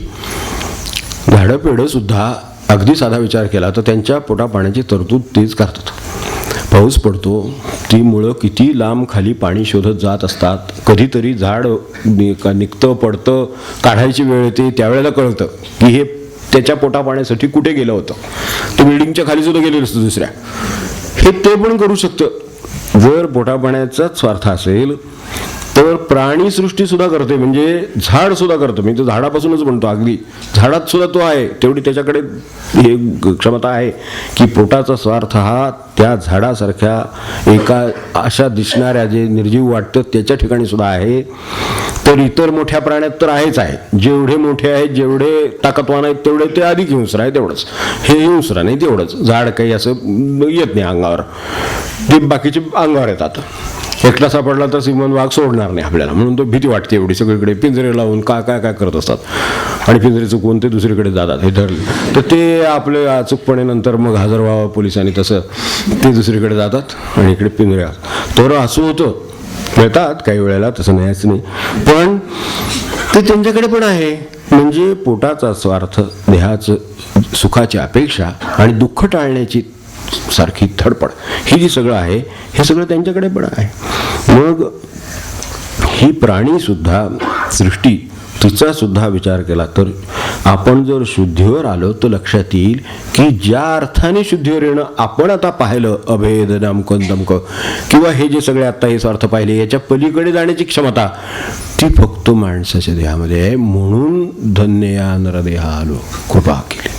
झाडं पेढं सुद्धा अगदी साधा विचार केला तर त्यांच्या पोटा पाण्याची तरतूद तेच करतात. पाऊस पडतो, ती मुळं किती लांब खाली पाणी शोधत जात असतात. कधीतरी झाड निघतं पडतं, काढायची वेळ येते, त्यावेळेला कळतं की हे त्याच्या पोटा पाण्यासाठी कुठे गेलं होतं. तो बिल्डिंगच्या खाली सुद्धा गेलेलं असतं दुसऱ्या. हे ते पण करू शकतं जर पोटा पाण्याचाच स्वार्थ असेल तर प्राणीसृष्टी सुद्धा करते, म्हणजे झाड सुद्धा करतं. मी तर झाडापासूनच म्हणतो, अगदी झाडात सुद्धा तो आहे. तेवढी त्याच्याकडे हे क्षमता आहे की पोटाचा स्वार्थ हा त्या झाडासारख्या एका अशा दिसणाऱ्या जे निर्जीव वाटतं त्याच्या ठिकाणी सुद्धा आहे. तर इतर मोठ्या प्राण्यात तर आहेच आहे. जेवढे मोठे आहेत, जेवढे ताकदवान आहेत, तेवढे ते अधिक हिंस्र आहे. तेवढंच हे हिंस्र नाही, तेवढंच झाड काही असं येत नाही अंगावर. ते बाकीचे अंगावर येतात. एकटा सापडला तर सिंहन वाघ सोडणार नाही आपल्याला, म्हणून तो भीती वाटते एवढी. सगळीकडे पिंजरे लावून काय काय काय करत असतात, आणि पिंजरे चुकवून ते दुसरीकडे जातात. हे धरले तर ते आपले अचूकपणे नंतर मग हजर व्हावं पोलिसांनी, तसं ते दुसरीकडे जातात आणि इकडे पिंजरे. तर असं होतं, मिळतात काही वेळेला, तसं नाहीच नाही, पण ते त्यांच्याकडे पण आहे. म्हणजे पोटाचा स्वार्थ, देहाचं सुखाची अपेक्षा आणि दुःख टाळण्याची सारखी धडपड, ही जी सगळं आहे, हे सगळं त्यांच्याकडे पण आहे. मग ही प्राणीसुद्धा सृष्टी, तिचा सुद्धा विचार केला तर आपण जर शुद्धीवर आलो तर लक्षात येईल की ज्या अर्थाने शुद्धीवर येणं आपण आता पाहिलं, अभेद नामकं दमकं, किंवा हे जे सगळे आता हे स्वार्थ पाहिले, याच्या पलीकडे जाण्याची क्षमता ती फक्त माणसाच्या देहामध्ये आहे. म्हणून धन्य या नरदेहा आलो, कृपा केली.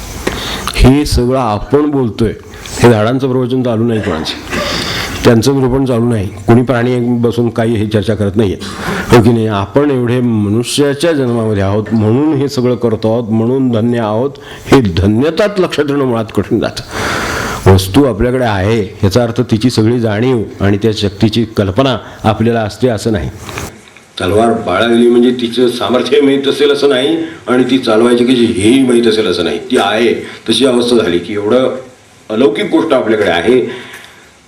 हे सगळं आपण बोलतोय, हे झाडांचं प्रवचन चालू नाही कोणाचं, त्यांचं निरूपण चालू नाही, कोणी प्राणी बसून काही हे चर्चा करत नाही आहे, हो की नाही. आपण एवढे मनुष्याच्या जन्मामध्ये आहोत म्हणून हे सगळं करतो आहोत, म्हणून धन्य आहोत. हे धन्यताच लक्षात येणं मुळात कठीण जातं. वस्तू आपल्याकडे आहे याचा अर्थ तिची सगळी जाणीव आणि त्या शक्तीची कल्पना आपल्याला असते असं नाही. तलवार बाळगली म्हणजे तिचं सामर्थ्य माहीत असेल असं नाही, आणि ती चालवायची की हेही माहीत असेल असं नाही. ती आहे तशी अवस्था झाली की एवढं अलौकिक गोष्ट आपल्याकडे आहे,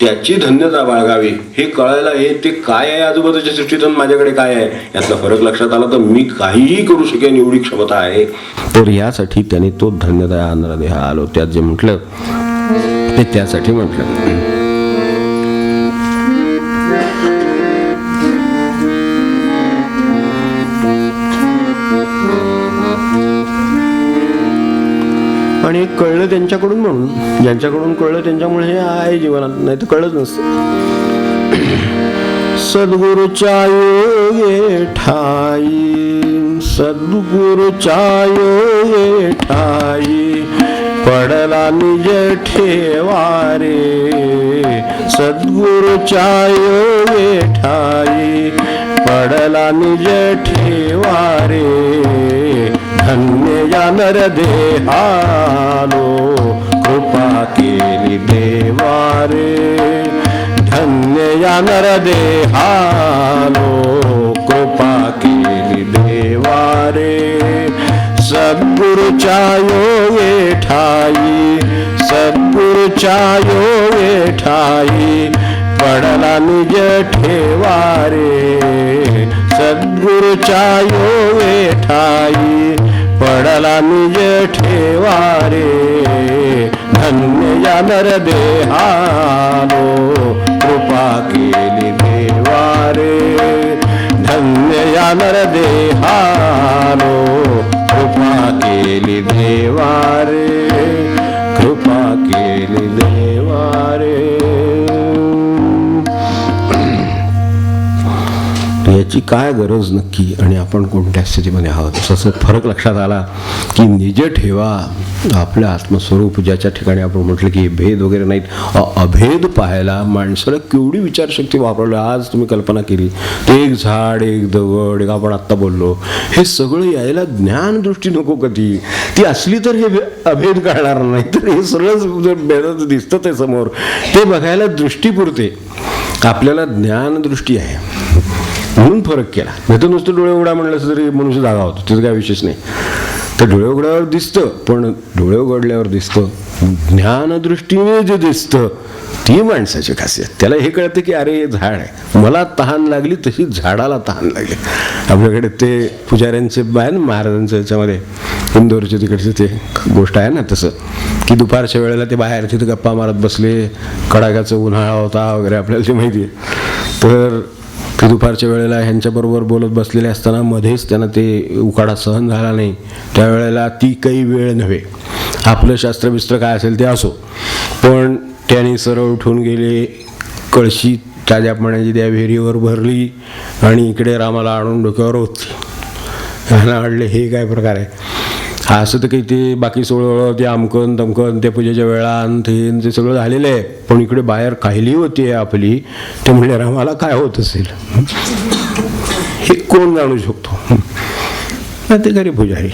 त्याची धन्यता बाळगावी. हे कळायला, हे ते काय आहे आजूबाजूच्या सृष्टीत, माझ्याकडे काय आहे यातला फरक लक्षात आला तर मी काहीही करू शकेन एवढी क्षमता आहे. तर यासाठी त्याने तो धन्यता आणणारा देह आलो, त्यात जे म्हटलं ते त्यासाठी म्हटलं. आणि कळलं त्यांच्याकडून, म्हणून ज्यांच्याकडून कळलं त्यांच्यामुळे हे आहे जीवनात, नाही तर कळलंच नसतं. सद्गुरूच्या योगे ठाई, सद्गुरूच्या योगे ठाई, पडला निज ठेवा रे. सद्गुरूच्या योगे ठाई, पडला निज ठेवा रे. धन्य या नरदेहालो, कृपा केली देवा रे. धन्य या नरदेहालो, कृपा केली देवा रे. सद्गुरूच्या योगे ठाई, सद्गुरूच्या योगे ठाई, पडला निज ठेवा रे. सद्गुरूच्या योगे ठाई, पडला निज ठेवा रे. धन्य या नरदेहालो, कृपा केली देवा रे. धन्य या नरदेहालो, कृपा केली देवा रे. कृपा केली देवा रे. याची काय गरज नक्की, आणि आपण कोणत्या स्थितीमध्ये आहोत, तसं फरक लक्षात आला की निज ठेवा आपलं आत्मस्वरूप, ज्याच्या ठिकाणी आपण म्हटलं की भेद वगैरे नाहीत, अभेद पाहायला माणसाला केवढी विचारशक्ती वापरली. आज तुम्ही कल्पना केली, ते एक झाड, एक दगड, एक आपण आत्ता बोललो, हे सगळं यायला ज्ञानदृष्टी नको कधी. ती असली तर हे अभेद कळणार नाही, तर हे सगळं जर भेदाचं दिसतं ते समोर, ते बघायला दृष्टी पुरते. आपल्याला ज्ञानदृष्टी आहे म्हणून फरक केला, नाही तर नुसतं डोळे उघडा म्हणलं तरी मनुष्य जागा होतो, तिथं काय विशेष नाही. तर डोळे उघड्यावर दिसतं, पण डोळे उघडल्यावर दिसतं ज्ञानदृष्टीने जे दिसतं ती माणसाची खासियत. त्याला हे कळतं की अरे हे झाड आहे, मला तहान लागली तशी झाडाला तहान लागली. आपल्याकडे ते पुजाऱ्यांचे आहे ना महाराजांचं, याच्यामध्ये इंदोरचे तिकडचे ते गोष्ट आहे ना, तसं की दुपारच्या वेळेला ते बाहेर तिथं गप्पा मारत बसले, कडाक्याचा उन्हाळा होता वगैरे, आपल्याला ते माहिती आहे. तर ते दुपारच्या वेळेला ह्यांच्याबरोबर बोलत बसलेले असताना मध्येच त्यांना ते उकाडा सहन झाला नाही. त्यावेळेला ती काही वेळ नव्हे, आपलं शास्त्रबिस्त्र काय असेल ते असो, पण त्याने सरळ उठून गेले, कळशी ताज्या पाण्याची त्या विहिरीवर भरली आणि इकडे रामाला आणून डोक्यावर होती. ह्यांना वाटले हे काय प्रकार आहे. असं तर काही ते बाकी सोळं ते आमकन तमकन त्या पूजेच्या वेळा ते सगळं झालेलं आहे, पण इकडे बाहेर काहिली होती आपली. ते म्हणले रामाला काय होत असेल हे कोण जाणू शकतो. ते खरे पुजारी,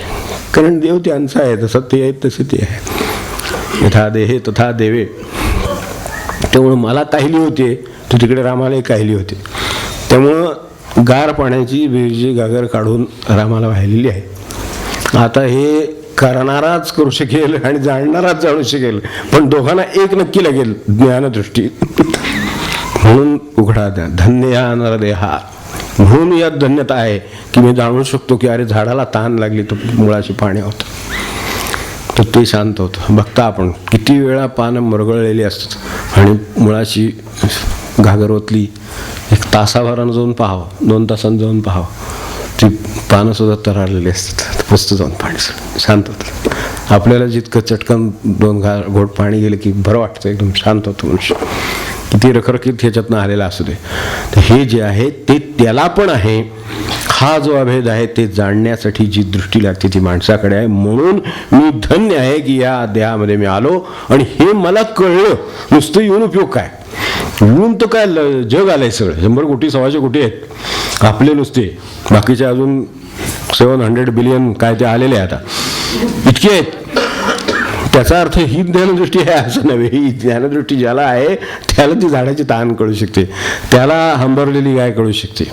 कारण देव त्यांचा आहे, तसं ते आहेत तसे ते आहे. यथा देहे तथा देवे. त्यामुळं मला काहिली होते तर तिकडे रामालाही काहिली होते. त्यामुळं गार पाण्याची विहिरीची गागर काढून रामाला वाहिलेली आहे. आता हे करणाराच करू शकेल आणि जाणणाराच जाणू शकेल, पण दोघांना एक नक्की लागेल, ज्ञानदृष्टी. म्हणून उघडा द्या धन्य या नरदेहा. म्हणून यात धन्यता आहे की मी जाणू शकतो की अरे झाडाला तहान लागली तर मुळाशी पाणी होतं, तर ते शांत होतं. बघता आपण किती वेळा पानं मरगळलेली असतात आणि मुळाशी घागर ओतली, एक तासाभरानं जाऊन पाहावं, 2 तासांनी जाऊन पाहावं, ती पानं सुद्धा तरारलेली असतात. पुस्त जाऊन पाणी शांत होतं. आपल्याला जितकं चटकन 2 घोट पाणी गेलं की बरं वाटतं, एकदम शांत होतं मनुष्य. किती रखरखीत ह्याच्यातनं आलेला असू दे. तर हे जे आहे ते त्याला पण आहे. हा जो अभेद आहे ते जाणण्यासाठी जी दृष्टी लागते ती माणसाकडे आहे. म्हणून मी धन्य आहे की या देहामध्ये मी आलो आणि हे मला कळलं. नुसतं येऊन उपयोग काय, येऊन तर काय जग आलंय सगळं, 100 कोटी 125 कोटी आहेत आपले नुसते, बाकीचे अजून 700 बिलियन काय ते आलेले आता इतके आहेत. त्याचा अर्थ ही ज्ञानदृष्टी आहे असं नव्हे. ही ज्ञानदृष्टी ज्याला आहे त्याला ती झाडाची तहान कळू शकते, त्याला हंबरलेली गाय कळू शकते,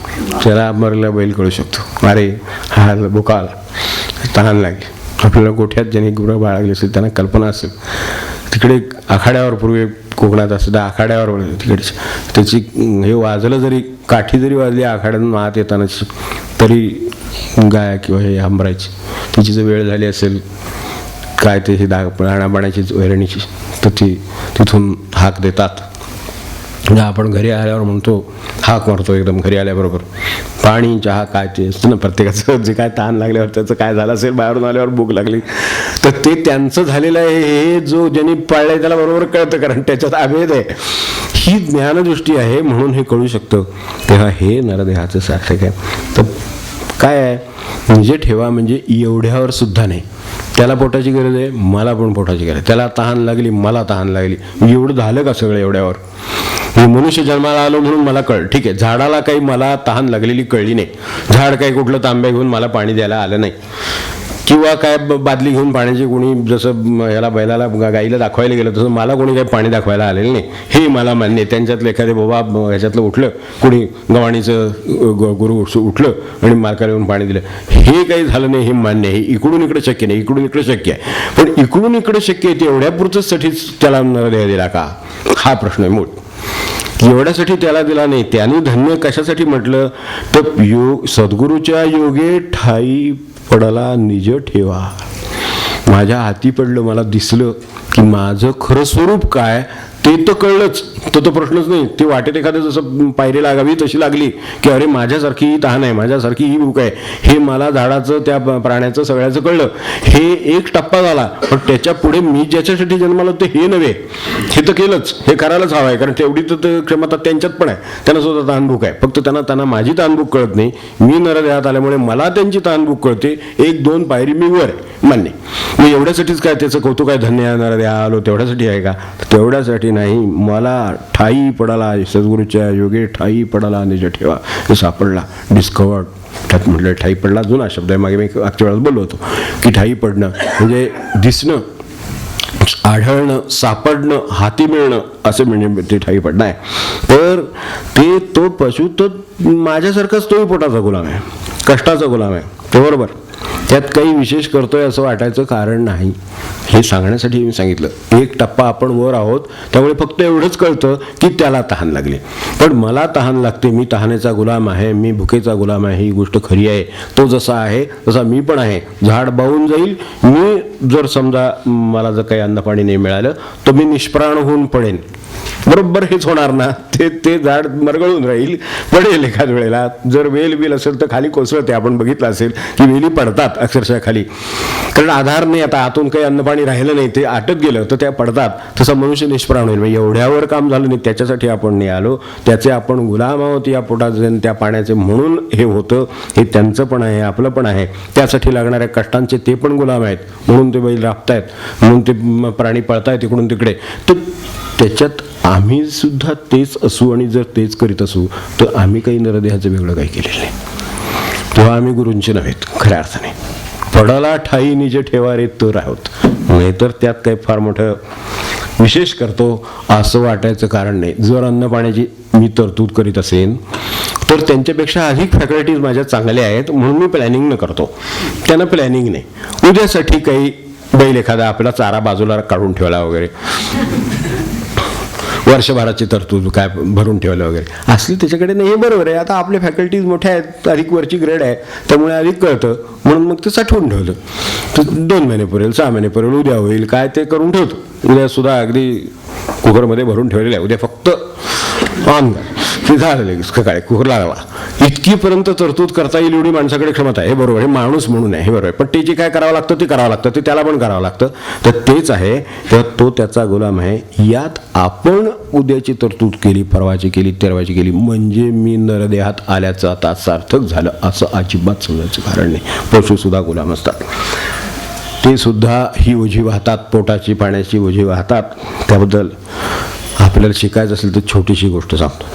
त्याला हंबरलेला बैल कळू शकतो. अरे हा भुकाला तहान लागली. आपल्याला गोठ्यात ज्यांनी गुरं बाळगली असेल त्यांना कल्पना असेल, तिकडे आखाड्यावर पूर्वी कोकणात असं त्या आखाड्यावर तिकडे त्याची हे वाजलं जरी, काठी जरी वाजली आखाड्यातून वाहत येताना तरी गाय किंवा हे हंबरायची. तिची जर वेळ झाली असेल काय ते ही पाण्याची वैरणीची तर ती तिथून हाक देतात. म्हणजे आपण घरी आल्यावर म्हणतो हाक मारतो एकदम घरी आल्याबरोबर, पाणी चहा काय ते असतं ना प्रत्येकाचं, जे काय तहान लागल्यावर त्याचं काय झालं असेल, बाहेरून आल्यावर भूक लागली तर ते त्यांचं झालेलं आहे. हे जो ज्यांनी पाळलंय त्याला बरोबर कळतं, कारण त्याच्यात अभेद आहे. ही ज्ञानदृष्टी आहे म्हणून हे कळू शकतं. तेव्हा हे नरदेहाचं सार्थक आहे. तर काय आहे, म्हणजे ठेवा म्हणजे एवढ्यावर सुद्धा नाही. त्याला पोटाची गरज आहे, मला पण पोटाची गरज आहे. त्याला तहान लागली, मला तहान लागली. एवढं झालं का सगळं एवढ्यावर? मी मनुष्य जन्माला आलो म्हणून मला कळ, ठीक आहे. झाडाला काही मला तहान लागलेली कळली नाही. झाड काही कुठलं तांब्या घेऊन मला पाणी द्यायला आलं नाही, किंवा काय बादली घेऊन पाण्याची कोणी जसं याला बैलाला गाईला दाखवायला गेलं तसं मला कोणी काही पाणी दाखवायला आलेलं नाही. हे मला मान्य आहे. त्यांच्यातलं एखादे बाबा ह्याच्यातलं उठलं, कोणी गवाणीचं गुरु उठलं आणि मालकाला येऊन पाणी दिलं, हे काही झालं नाही, हे मान्य आहे. इकडून इकडे शक्य नाही, इकडून इकडे शक्य आहे. पण इकडून इकडे शक्य आहे ते एवढ्यापुरतंसाठीच त्याला नरदेह दिला का, हा प्रश्न आहे मूळ. एवढ्यासाठी त्याला दिला नाही. त्याने धन्य कशासाठी म्हटलं तर योग सद्गुरूच्या योगे ठाई पडला निज ठेवा. माझ्या हाती पडलं, मला दिसलं की माझं खरं स्वरूप काय ते तर कळलंच, तो प्रश्नच नाही. ते वाटेत एखादं जसं पायरी लागावी तशी लागली की अरे माझ्यासारखी ही तहान आहे, माझ्यासारखी ही भूक आहे, हे मला झाडाचं त्या प्राण्याचं सगळ्याचं कळलं. हे एक टप्पा झाला. पण त्याच्या पुढे मी ज्याच्यासाठी जन्माला ते हे नव्हे, हे तर केलंच, हे करायलाच हवं आहे, कारण तेवढी तर क्षमता त्यांच्यात पण आहे. त्यांना सुद्धा तहानभूक आहे, फक्त त्यांना माझी तहानभूक कळत नाही. मी नरदेहात आल्यामुळे मला त्यांची तहानभूक कळते. 1-2 पायरी मी वर मान्य. मी एवढ्यासाठीच काय त्याचं कौतुक आहे, धन्य नरदेहा आलो तेवढ्यासाठी आहे का? तेवढ्यासाठी नाही. मला ठाई पडाला सद्गुरूच्या योगे ठाई पडाला निज ठेवा हे सापडला, डिस्कवर्ड. त्यात म्हटलं ठाई पडला जुना शब्द आहे, मागे मी मागच्या वेळेस बोललो होतो की ठाई पडणं म्हणजे दिसणं, आढळणं, सापडणं, हाती मिळणं असं म्हणजे ते ठाई पडणं आहे. तर ते तो पशु तो माझ्यासारखाच तोही पोटाचा गुलाम आहे, कष्टाचा गुलाम आहे. तो बरोबर, त्यात काही विशेष करतोय असं वाटायचं कारण नाही. हे सांगण्यासाठी मी सांगितलं. एक टप्पा आपण वर आहोत, त्यामुळे फक्त एवढंच कळतं की त्याला तहान लागली. पण मला तहान लागते, मी तहानेचा गुलाम आहे, मी भुकेचा गुलाम आहे, ही गोष्ट खरी आहे. तो जसा आहे तसा मी पण आहे. झाड बावून जाईल, मी जर समजा मला जर काही अन्न पाणी नाही मिळालं तर मी निष्प्राण होऊन पडेन. बरोबर हेच होणार ना. ते झाड मरगळून राहील, पडेल एखाद वेळेला. जर वेल बिल असेल तर खाली कोसळते, आपण बघितलं असेल. की वेली पडतात अक्षरशः खाली, कारण आधार नाही, आता आतून काही अन्नपाणी राहिलं नाही, ते आटत गेलं तर त्या पडतात. तसा मनुष्य निष्प्राण होईल. म्हणजे एवढ्यावर काम झालं नाही, त्याच्यासाठी आपण नाही आलो, त्याचे आपण गुलाम आहोत या पोटाचे त्या पाण्याचे, म्हणून हे होतं. हे त्यांचं पण आहे, आपलं पण आहे. त्यासाठी लागणाऱ्या कष्टांचे ते पण गुलाम आहेत, म्हणून ते बैल राबतायत, म्हणून ते प्राणी पळतायत इकडून तिकडे. तर त्याच्यात आम्ही सुद्धा तेच असू, आणि जर तेच करीत असू तर आम्ही काही नरदेहाचं वेगळं काही केलेलं नाही. तेव्हा आम्ही गुरूंचे नव्हेत खऱ्या अर्थाने. पडाला ठाई निज ठेवा रे तर आहोत, नाहीतर त्यात काही फार मोठं विशेष करतो असं वाटायचं कारण नाही. जर अन्न पाण्याची मी तरतूद करीत असेन तर त्यांच्यापेक्षा अधिक फॅकल्टीज माझ्या चांगल्या आहेत, म्हणून मी प्लॅनिंग न करतो. त्यांना प्लॅनिंग नाही. उद्यासाठी काही बैल एखादा आपला चारा बाजूला काढून ठेवला वगैरे, वर्षभराची तरतूद काय भरून ठेवलं वगैरे असली त्याच्याकडे नाही. हे बरोबर आहे. आता आपल्या फॅकल्टीज मोठ्या आहेत, अधिक वरची ग्रेड आहे, त्यामुळे अधिक कळतं, म्हणून मग ते साठवून ठेवलं. तर 2 महिने पुरेल, 6 महिने पुरेल, उद्या होईल काय ते करून ठेवतो. उद्या सुद्धा अगदी कुकरमध्ये भरून ठेवलेलं आहे, उद्या फक्त ऑन ते झालं काय कुकर लावा. इतकीपर्यंत तरतूद करता येईल एवढी माणसाकडे क्षमता आहे. हे बरोबर, हे माणूस म्हणून आहे, हे बरोबर आहे. पण ते जे काय करावं लागतं ते करावं लागतं, ते त्याला पण करावं लागतं. तर तेच आहे, तर तो त्याचा गुलाम आहे. यात आपण उद्याची तरतूद केली, परवाची केली, तेरवाची केली, म्हणजे मी नरदेहात आल्याचं आता सार्थक झालं असं अजिबात समजायचं कारण नाही. पशुसुद्धा गुलाम असतात, ते सुद्धा ही ओझी वाहतात, पोटाची पाण्याची ओझी वाहतात. त्याबद्दल आपल्याला शिकायचं असेल तर छोटीशी गोष्ट सांगतो,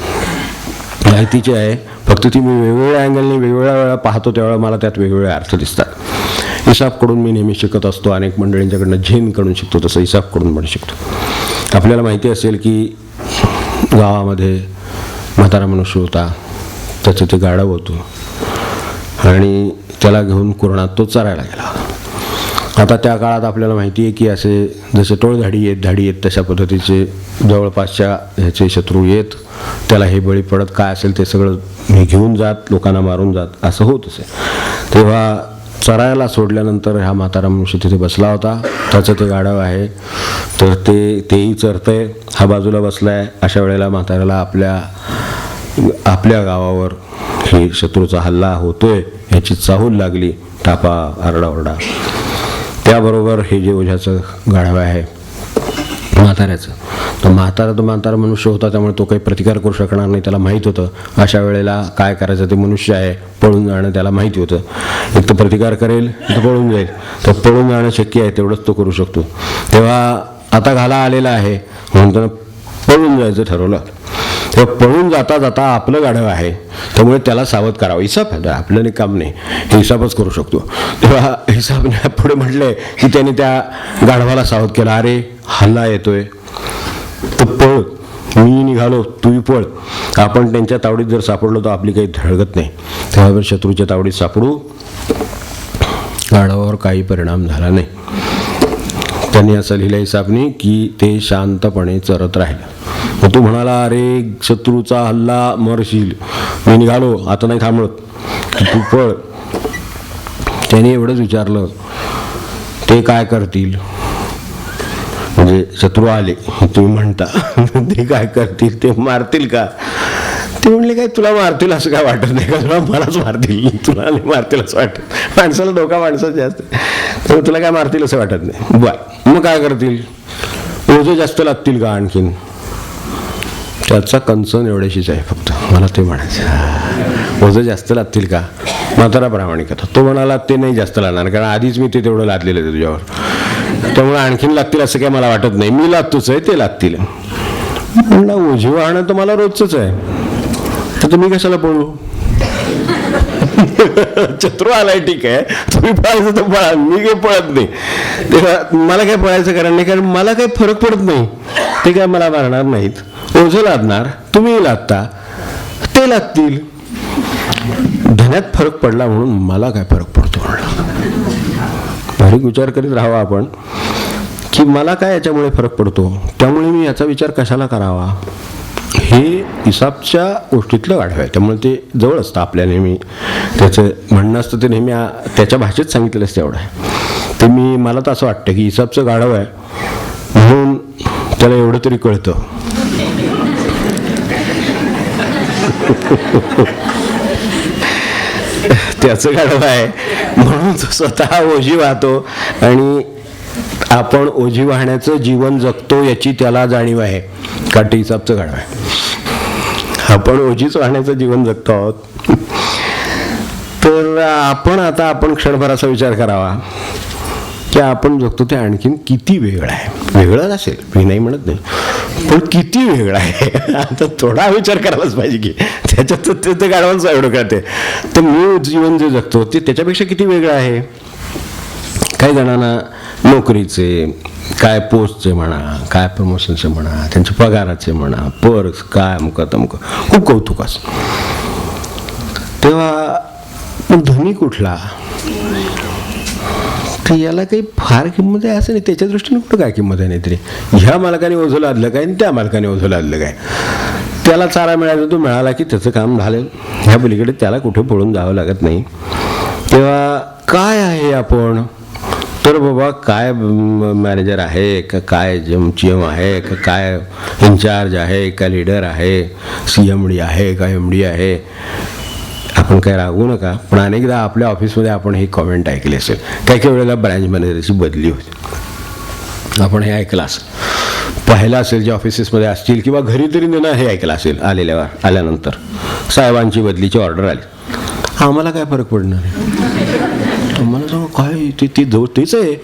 माहितीची आहे, फक्त ती मी वेगवेगळ्या अँगलने वेगवेगळ्या वेळा पाहतो, त्यावेळेला मला त्यात वेगवेगळे अर्थ दिसतात. इसापकडून मी नेहमी शिकत असतो, अनेक मंडळींच्याकडनं झेनकडून शिकतो, तसं इसापकडून पण शिकतो. आपल्याला माहिती असेल की गावामध्ये म्हातारा मनुष्य होता, त्याचं ते गाढव होतं आणि त्याला घेऊन कुरणात तो चरायला गेला. आता त्या काळात आपल्याला माहिती आहे की असे जसे टोळधाडी येत तशा पद्धतीचे जवळपासच्या ह्याचे शत्रू येत, त्याला हे बळी पडत, काय असेल ते सगळं हे घेऊन जात, लोकांना मारून जात, असं होत असे. तेव्हा चरायला सोडल्यानंतर हा म्हातारा मनुष्य तिथे बसला होता, त्याचं ते गाढव आहे, तर तेही चरतंय, हा बाजूला बसलाय. अशा वेळेला म्हाताऱ्याला आपल्या गावावर हे शत्रूचा हल्ला होतोय ह्याची चाहूल लागली. टापा, आरडाओरडा. त्याबरोबर हे जे ओझ्याचं गाढव आहे म्हाताऱ्याचं, तर म्हातारा मनुष्य होता, त्यामुळे तो काही प्रतिकार करू शकणार नाही, त्याला माहीत होतं. अशा वेळेला काय करायचं, ते मनुष्य आहे, पळून जाणं त्याला माहिती होतं. एक तर प्रतिकार करेल तर पळून जाईल, तर पळून जाणं शक्य आहे तेवढंच तो करू शकतो. तेव्हा आता घाला आलेला आहे म्हणून त्यानं पळून जायचं ठरवलं. तेव्हा पळून जाता जाता आपलं गाढव आहे, त्यामुळे त्याला सावध करावं. हिसाब आहे, आपल्याला काम नाही, हे हिसाबच करू शकतो. तेव्हा हिसाबने पुढे म्हटलंय की त्याने त्या गाढवाला सावध केला, अरे हल्ला येतोय तर पळ, मी निघालो तूही पळ. आपण त्यांच्या तावडीत जर सापडलो तर आपली काही धडगत नाही. तेव्हा शत्रूच्या तावडीत सापडू, गाढवावर काही परिणाम झाला नाही. त्यांनी असं लिहिलं हिसाबने की ते शांतपणे चरत राहिलं. मग तू म्हणाला, अरे शत्रूचा हल्ला, मरशील, मी निघालो, आता नाही थांबत, तू पळ. त्याने एवढंच विचारलं, ते काय करतील, म्हणजे शत्रू आले तुम्ही म्हणता, ते काय करतील, ते मारतील का? ते म्हणले, काय तुला मारतील असं काय वाटत नाही का? तुला मलाच मारतील, तुला नाही मारतील असं वाटत. माणसाला धोका माणसाचा जास्त, तर तुला काय मारतील असं वाटत नाही. बरं, मग काय करतील, ओझं जास्त लागतील का आणखीन? त्याचा कन्सर्न एवढ्याशीच आहे फक्त, मला ते म्हणायचं, ओझं जास्त लागतील का? म्हातारा प्रामाणिक होता, तो म्हणाला ते नाही जास्त लागणार, कारण आधीच मी ते तेवढं लादलेलं आहे तुझ्यावर, त्यामुळे आणखीन लागतील असं काय मला वाटत नाही, मी लादतोच आहे, ते लागतील. म्हणलं, ओझी वाहणं तर मला रोजच आहे, तर तुम्ही कशाला पळू? शत्रू आलाय ठीक आहे, तुम्ही पळायचं तर पळा, मी काही पळत नाही. तेव्हा मला काय पळायचं कारण नाही, कारण मला काही फरक पडत नाही. ते काय मला मारणार नाहीत, ओझं लादणार, तुम्ही लादता, ते लागतील. धन्यात फरक पडला म्हणून मला काय फरक पडतो म्हणलं. बारीक विचार करीत राहावा आपण की मला काय याच्यामुळे फरक पडतो, त्यामुळे मी याचा विचार कशाला करावा. हे हिसाबच्या गोष्टीतलं गाढव आहे, त्यामुळे ते जवळ असतं आपल्या नेहमी. त्याचं म्हणणं असतं ते नेहमी त्याच्या भाषेत सांगितलेलं असतं एवढं आहे. ते मला तर असं वाटतं की हिसाबचं गाढव आहे म्हणून त्याला एवढं तरी कळतं. त्याचं गाढव आहे म्हणून तो स्वतः ओझी वाहतो आणि आपण ओझी वाहण्याचं जीवन जगतो याची त्याला जाणीव आहे. काटे हिसाबचं गाढव आहे. आपण ओझीच वाहण्याचं जीवन जगतो आहोत. तर आपण क्षणभर असा विचार करावा की आपण जगतो ते आणखीन किती वेगळं आहे. वेगळं असेल, मी नाही म्हणत नाही, पण किती वेगळं आहे आता थोडा विचार करायलाच पाहिजे की त्याच्यात ते गाढवांचं एवढं कळते. तर मी जीवन जे जगतो ते त्याच्यापेक्षा किती वेगळं आहे. काही जणांना नोकरीचे, काय पोस्टचे म्हणा, काय प्रमोशनचे म्हणा, त्यांच्या पगाराचे म्हणा, पर्स काय अमकं तमकं खूप कौतुक असतं. तेव्हा धनी कुठला, तर याला काही फार किंमत आहे असं नाही. त्याच्या दृष्टीने कुठं काय किंमत आहे. नाही तरी ह्या मालकाने ओझं लादलं काय आणि त्या मालकाने ओझं लादलं काय. त्याला चारा मिळायचा, तो मिळाला की त्याचं काम झालं. ह्या पलीकडे त्याला कुठे पळून जावं लागत नाही. तेव्हा काय आहे आपण, तर बाबा काय मॅनेजर आहे का, काय GM आहे का, काय इन्चार्ज आहे का, लीडर आहे, CMD आहे का, MD आहे. आपण काय रागवू नका, पण अनेकदा आपल्या ऑफिसमध्ये आपण ही कॉमेंट ऐकली असेल. काही काही वेळेला ब्रँच मॅनेजरची बदली होती. आपण हे ऐकलं असेल, पाहिलं असेल जे ऑफिसेसमध्ये असतील किंवा घरी तरी न हे ऐकलं असेल. आल्यानंतर साहेबांची बदलीची ऑर्डर आली. आम्हाला काय फरक पडणार आहे. आम्हाला सांगा काय ते जवळ तेच आहे.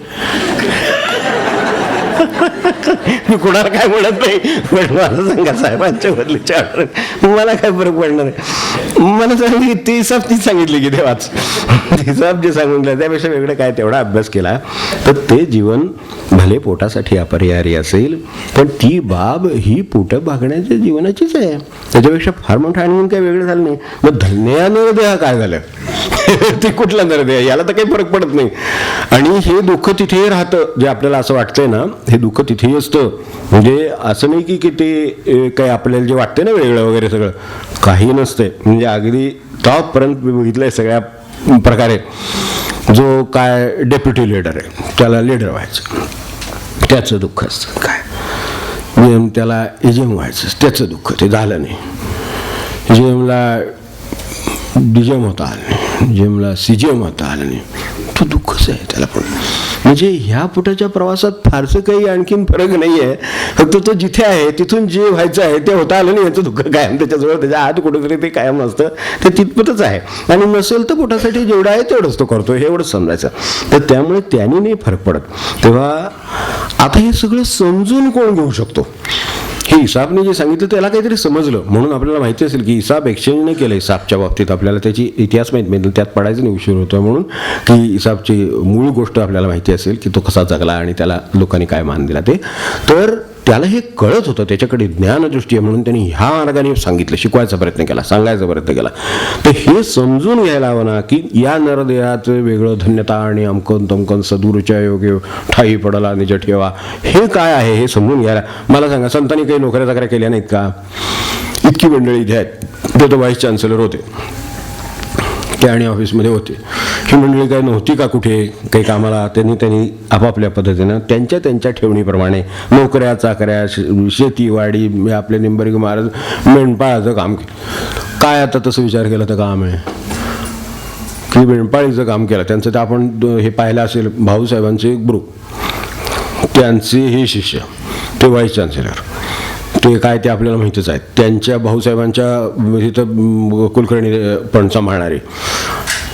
मी कुणाला काय म्हणत नाही, पण मला सांगा साहेबांच्या बदलीच्या ऑर्डर मला काय फरक पडणार आहे. मला सांगितली ती हिसाब तीच सांगितली की देवाच हिसाब जे सांगितलं त्यापेक्षा वेगळं काय. तेवढा अभ्यास केला तर ते जीवन भले पोटासाठी अपरिहार्य असेल, पण ती बाब ही पोटं भागण्याच्या जीवनाचीच आहे. त्याच्यापेक्षा फार मोठं आणून काही वेगळं झालं नाही. मग धन्यानं देहा काय झालं ते कुठला नरदेह, याला तर काही फरक पडत नाही. आणि हे दुःख तिथेही राहतं. जे आपल्याला असं वाटतंय ना, हे दुःख तिथेही असतं. म्हणजे असं नाही की ते काही आपल्याला जे वाटतंय ना वेगळं वगैरे सगळं काही नसतंय. म्हणजे अगदी टॉपपर्यंत बघितलंय सगळ्या प्रकारे. जो काय डेप्युटी लीडर आहे त्याला लीडर व्हायचं, त्याचं दुःख असतं. काय त्याला EGM व्हायचं, त्याचं दुःख, ते झालं नाही. EGMला DGM होता आलं नाही, GMला CGM होता आलं नाही. तो दुःखच आहे त्याला. पण म्हणजे ह्या पोटाच्या प्रवासात फारसं काही आणखीन फरक नाही आहे. फक्त तो जिथे आहे तिथून जे व्हायचं आहे ते होता आलं नाही याचं दुःख कायम त्याच्याजवळ, त्याच्या आत कुठेतरी ते कायम नसतं, ते तितपतच आहे. आणि नसेल तर पोटासाठी जेवढं आहे तेवढंच तो करतो, हे एवढंच समजायचं. तर त्यामुळे त्याने नाही फरक पडत. तेव्हा आता हे सगळं समजून कोण घेऊ शकतो. हे हिसाबने जे सांगितलं त्याला काहीतरी समजलं म्हणून आपल्याला माहिती असेल की हिसाब एक्सचेंज नाही केलं. हिसाबच्या बाबतीत आपल्याला त्याची इतिहास माहीत, त्यात पडायचं नाही उशीर होतो म्हणून, की हिसाबची मूळ गोष्ट आपल्याला माहिती असेल की तो कसा जगला आणि त्याला लोकांनी काय मान दिला ते. तर त्याला हे कळत होतं, त्याच्याकडे ज्ञानदृष्टी आहे म्हणून त्यांनी ह्या मार्गाने सांगितलं, शिकवायचा प्रयत्न केला, सांगायचा प्रयत्न केला. तर हे समजून घ्यायला हवं ना की या नरदेहाचं वेगळं धन्यता आणि अमकन तमकन सदुरुच्या योग्य ठाई पडला निज ठेवा, हे काय आहे हे समजून घ्यायला. मला सांगा, संतांनी काही नोकऱ्या तक्रार केल्या नाहीत का. इतकी मंडळी इथे आहेत. ते तर व्हाईस चान्सलर होते, ते आणि ऑफिसमध्ये होते. ही मंडळी काय नव्हती का कुठे काही कामाला. त्यांनी आपापल्या पद्धतीनं त्यांच्या ठेवणीप्रमाणे नोकऱ्या चाकऱ्या, शेतीवाडी, आपले निंबर्ग महाराज मेंढपाळाचं काम केलं. काय आता तसं विचार केला तर काम आहे की मेंढपाळीचं काम केलं त्यांचं. तर आपण हे पाहिलं असेल, भाऊसाहेबांचे एक ग्रुप, त्यांचे हे शिष्य ते व्हाईस चान्सलर, ते काय ते आपल्याला माहितीच आहे. त्यांच्या भाऊसाहेबांच्या इथं कुलकर्णी पण सांभाळणारे,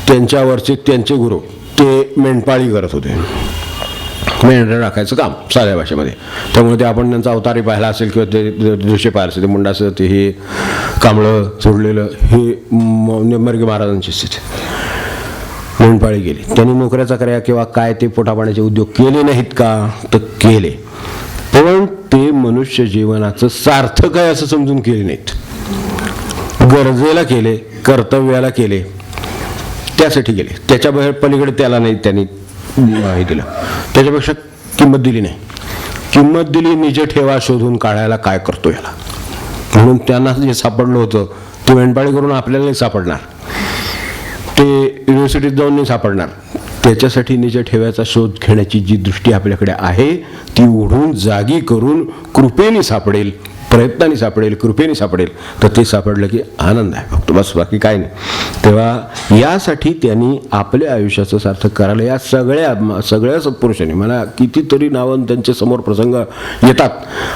त्यांच्यावरचे त्यांचे गुरु ते मेंढपाळी करत होते, मेंढरं राखायचं काम साध्या भाषेमध्ये. त्यामुळे ते आपण त्यांचा अवतारही पाहिला असेल किंवा ते दृश्य पाहिलं असेल. ते मुंडाचं ते हे कांबळं सोडलेलं हे निंबर्गे महाराजांची स्थिती. मेंढपाळी गेली. त्यांनी नोकऱ्या चाकऱ्या किंवा काय ते पोटापाण्याचे उद्योग केले नाहीत का, तर केले, पण ते मनुष्य जीवनाचं सार्थक आहे असं समजून केले नाहीत. गरजेला केले, कर्तव्याला केले, त्यासाठी गेले. त्याच्या पलीकडे त्याला नाही त्यांनी हे दिलं, त्याच्यापेक्षा किंमत दिली नाही. किंमत दिली निज ठेवा शोधून काढायला काय करतो याला. म्हणून त्यांना जे सापडलं होतं ते मेंढपाळी करून आपल्याला नाही सापडणार, ते युनिव्हर्सिटीत जाऊन नाही सापडणार. त्याच्यासाठी निज ठेव्याचा शोध घेण्याची जी दृष्टी आपल्याकडे आहे ती ओढून जागी करून कृपेने सापडेल. प्रयत्नाने सापडेल, कृपेने सापडेल, तर ते सापडलं की आनंद आहे फक्त, बस, बाकी काय नाही. तेव्हा यासाठी त्यांनी आपल्या आयुष्याचं सार्थक करायला या सगळ्या सत्पुरुषांनी, मला कितीतरी नावं त्यांच्या समोर प्रसंग येतात,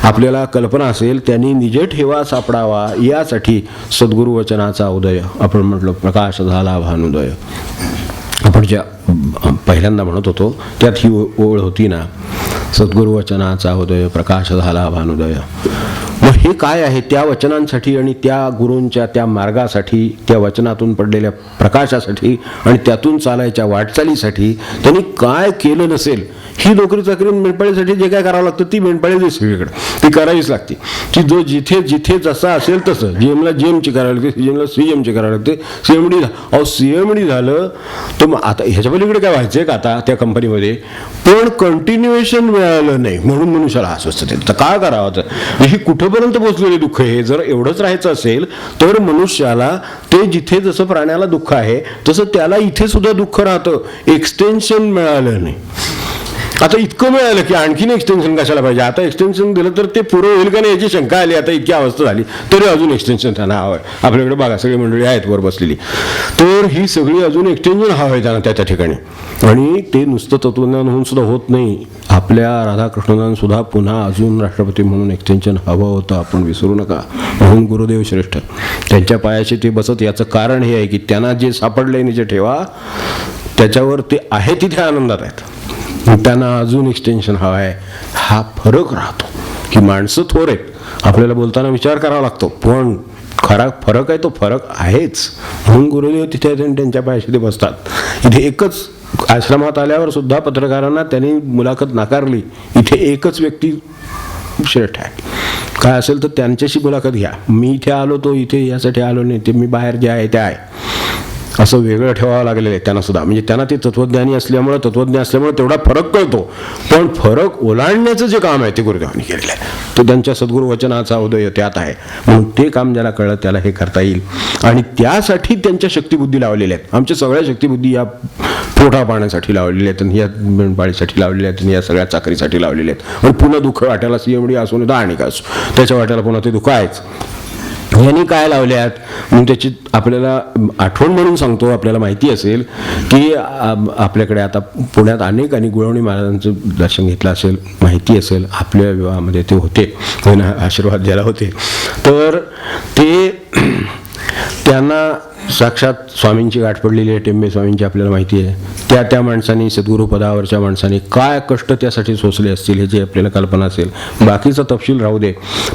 आपल्याला कल्पना असेल, त्यांनी निज ठेवा सापडावा यासाठी सद्गुरु वचनाचा उदय, आपण म्हटलं प्रकाश झाला भानुदय, आपण ज्या पहिल्यांदा म्हणत होतो त्यात ही ओळ होती ना, सद्गुरु वचनाचा उदय प्रकाश झाला भानुदय. मग हे काय आहे? त्या वचनांसाठी आणि त्या गुरूंच्या त्या मार्गासाठी, त्या वचनातून पडलेल्या प्रकाशासाठी आणि त्यातून चालायच्या वाटचालीसाठी त्यांनी काय केलं नसेल. ही नोकरी चाकरी मेंढपाळीसाठी जे काय करावं लागतं ती मेंढपाळी सगळीकडे ती करावीच लागते, की जो जिथे जिथे जसा असेल तसं. जीएमला जीएमची करावी लागते, सीएमला सीएमची करावी लागते, सीएमडी सीएमडी झालं तर मग आता ह्याच्या पलीकडे काय व्हायचंय का आता त्या कंपनीमध्ये, पण कंटिन्युएशन मिळालं नाही म्हणून मनुष्याला अस्वस्थ तर काय करावं. तर ही कुठंपर्यंत पोहोचलेले दुःख आहे. जर एवढंच राहायचं असेल तर मनुष्याला ते जिथे जसं प्राण्याला दुःख आहे तसं त्याला इथे सुद्धा दुःख राहतं. एक्सटेन्शन मिळालं नाही. आता इतकं मिळालं की आणखीन एक्सटेन्शन कशाला पाहिजे. आता एक्सटेन्शन दिलं तर ते पुरं होईल का नाही याची शंका आली. आता इतकी अवस्था झाली तरी अजून एक्सटेन्शन त्यांना हवं आहे. आपल्याकडे बघा सगळी मंडळी आहेत वर बसलेली, तर ही सगळी अजून एक्सटेन्शन हवं आहे त्यांना त्या ठिकाणी. आणि ते नुसतं तत्वज्ञान होऊन सुद्धा होत नाही. आपल्या राधाकृष्णनांना सुद्धा पुन्हा अजून राष्ट्रपती म्हणून एक्सटेन्शन हवं होतं, आपण विसरू नका. म्हणून गुरुदेव श्रेष्ठ त्यांच्या पायाशी ते बसत. याचं कारण हे आहे की त्यांना जे सापडलंय निजे ठेवा त्याच्यावर ते आहे तिथे आनंदात आहेत. त्यांना अजून एक्सटेन्शन हवं आहे. हा फरक राहतो की माणसं थोर आहेत, आपल्याला बोलताना विचार करावा लागतो, पण खरा फरक आहे तो फरक आहेच. म्हणून गुरुदेव तिथे त्यांच्या पायाशी ते बसतात. इथे एकच आश्रमात आल्यावर सुद्धा पत्रकारांना त्यांनी मुलाखत नाकारली. इथे एकच व्यक्ती श्रेष्ठ आहे. काय असेल तर त्यांच्याशी मुलाखत घ्या. मी इथे आलो तो इथे यासाठी आलो नाही, ते मी बाहेर जे आहे ते आहे असं वेगळं ठेवावं लागलेलं आहे त्यांना सुद्धा. म्हणजे त्यांना ते तत्वज्ञ असल्यामुळे तेवढा फरक कळतो, पण फरक ओलांडण्याचं जे काम आहे ते गुरुदेवांनी केलेलं आहे. तो त्यांच्या सद्गुरु वचनाचा उदय त्यात आहे. म्हणून ते काम ज्याला कळलं त्याला हे करता येईल. आणि त्यासाठी त्यांच्या शक्तिबुद्धी लावलेल्या आहेत. आमच्या सगळ्या शक्तिबुद्धी या पोटा पाण्यासाठी लावलेल्या आहेत, या मेंढपाळीसाठी लावलेल्या आहेत, या सगळ्या चाकरीसाठी लावलेल्या आहेत. आणि पुन्हा दुःख वाट्याला सीएमडी असू नये आणि का असो त्याच्या वाट्याला पुन्हा ते दुःख आहेच. यांनी काय लावल्यात मग त्याची आपल्याला आठवण म्हणून सांगतो. आपल्याला माहिती असेल की आपल्याकडे आता पुण्यात अनेक आणि गुळवणी महाराजांचं दर्शन घेतलं असेल, माहिती असेल. आपल्या विवाहामध्ये ते होते, आशीर्वाद द्यायला होते. तर ते त्यांना साक्षात स्वामींची गाठ पडलेली आहे, टेंबे स्वामींची, आपल्याला माहिती आहे. त्या माणसांनी सद्गुरुपदावरच्या माणसांनी काय कष्ट त्यासाठी सोसले असतील ह्याची आपल्याला कल्पना असेल. बाकीचा तपशील राहू दे,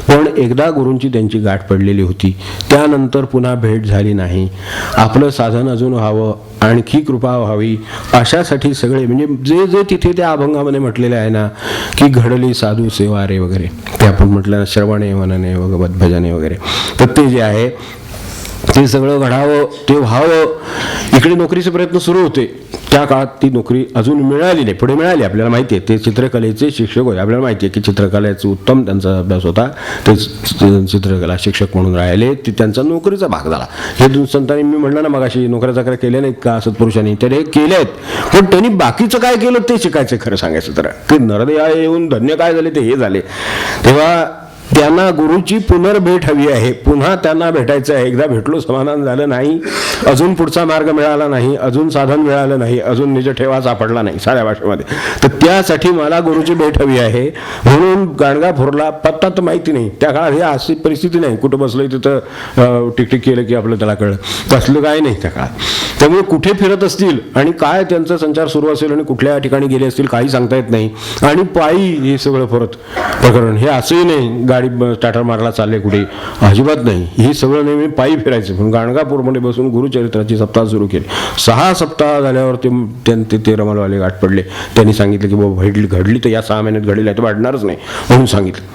पण एकदा गुरूंची त्यांची गाठ पडलेली होती. त्यानंतर पुन्हा भेट झाली नाही. आपलं साधन अजून व्हावं, आणखी कृपा व्हावी अशासाठी सगळे म्हणजे जे जे तिथे त्या अभंगामध्ये म्हटलेले आहे ना की घडली साधू सेवा रे वगैरे, ते आपण म्हटलं ना श्रवणे मनने भगवत भजने वगैरे, तर ते जे आहे ते सगळं घडावं, ते व्हावं. इकडे नोकरीचे प्रयत्न सुरू होते. त्या काळात ती नोकरी अजून मिळाली नाही, पुढे मिळाली. आपल्याला माहिती आहे ते चित्रकलेचे शिक्षक होते. आपल्याला माहिती आहे की चित्रकलेचा उत्तम त्यांचा अभ्यास होता. ते चित्रकला शिक्षक म्हणून राहिले. ते त्यांचा नोकरीचा भाग झाला. हे संतांनी मी म्हणलं ना मगाशी नोकऱ्या चाकऱ्या केल्या नाहीत का सत्पुरुषांनी, तर हे केले आहेत. पण त्यांनी बाकीचं काय केलं ते शिकायचं. खरं सांगायचं तर की नरदेहा येऊन धन्य काय झाले ते हे झाले. तेव्हा त्यांना गुरुची पुनर्भेट हवी आहे. पुन्हा त्यांना भेटायचं आहे. एकदा भेटलो समाधान झालं नाही, अजून पुढचा मार्ग मिळाला नाही, अजून साधन मिळालं नाही, अजून निज ठेवा सापडला नाही साऱ्या भाषेमध्ये, तर त्यासाठी मला गुरुची भेट हवी आहे. म्हणून गाणगापूरला पत्ता तर माहिती नाही. त्या काळात ही अशी परिस्थिती नाही, कुठं बसलं तिथं टिकटिक केलं की आपलं त्याला कळलं, तसलं काय नाही त्या काळात. त्यामुळे कुठे फिरत असतील आणि काय त्यांचा संचार सुरू असेल आणि कुठल्या ठिकाणी गेले असतील काही सांगता येत नाही. आणि पायी हे सगळं परत प्रकरण हे असंही नाही गाडी स्टार्टर मारला चालले कुठे, अजिबात नाही. हे सगळं नेहमी पायी फिरायचं. पण गाणगापूरमध्ये बसून गुरुचरित्राची सप्ताह सुरू केली. 6 सप्ताह झाल्यावर ते रमलवाले गाठ पडले. त्यांनी सांगितलं की बाबा घडली तर या 6 महिन्यात घडली तर वाढणारच नाही म्हणून सांगितलं.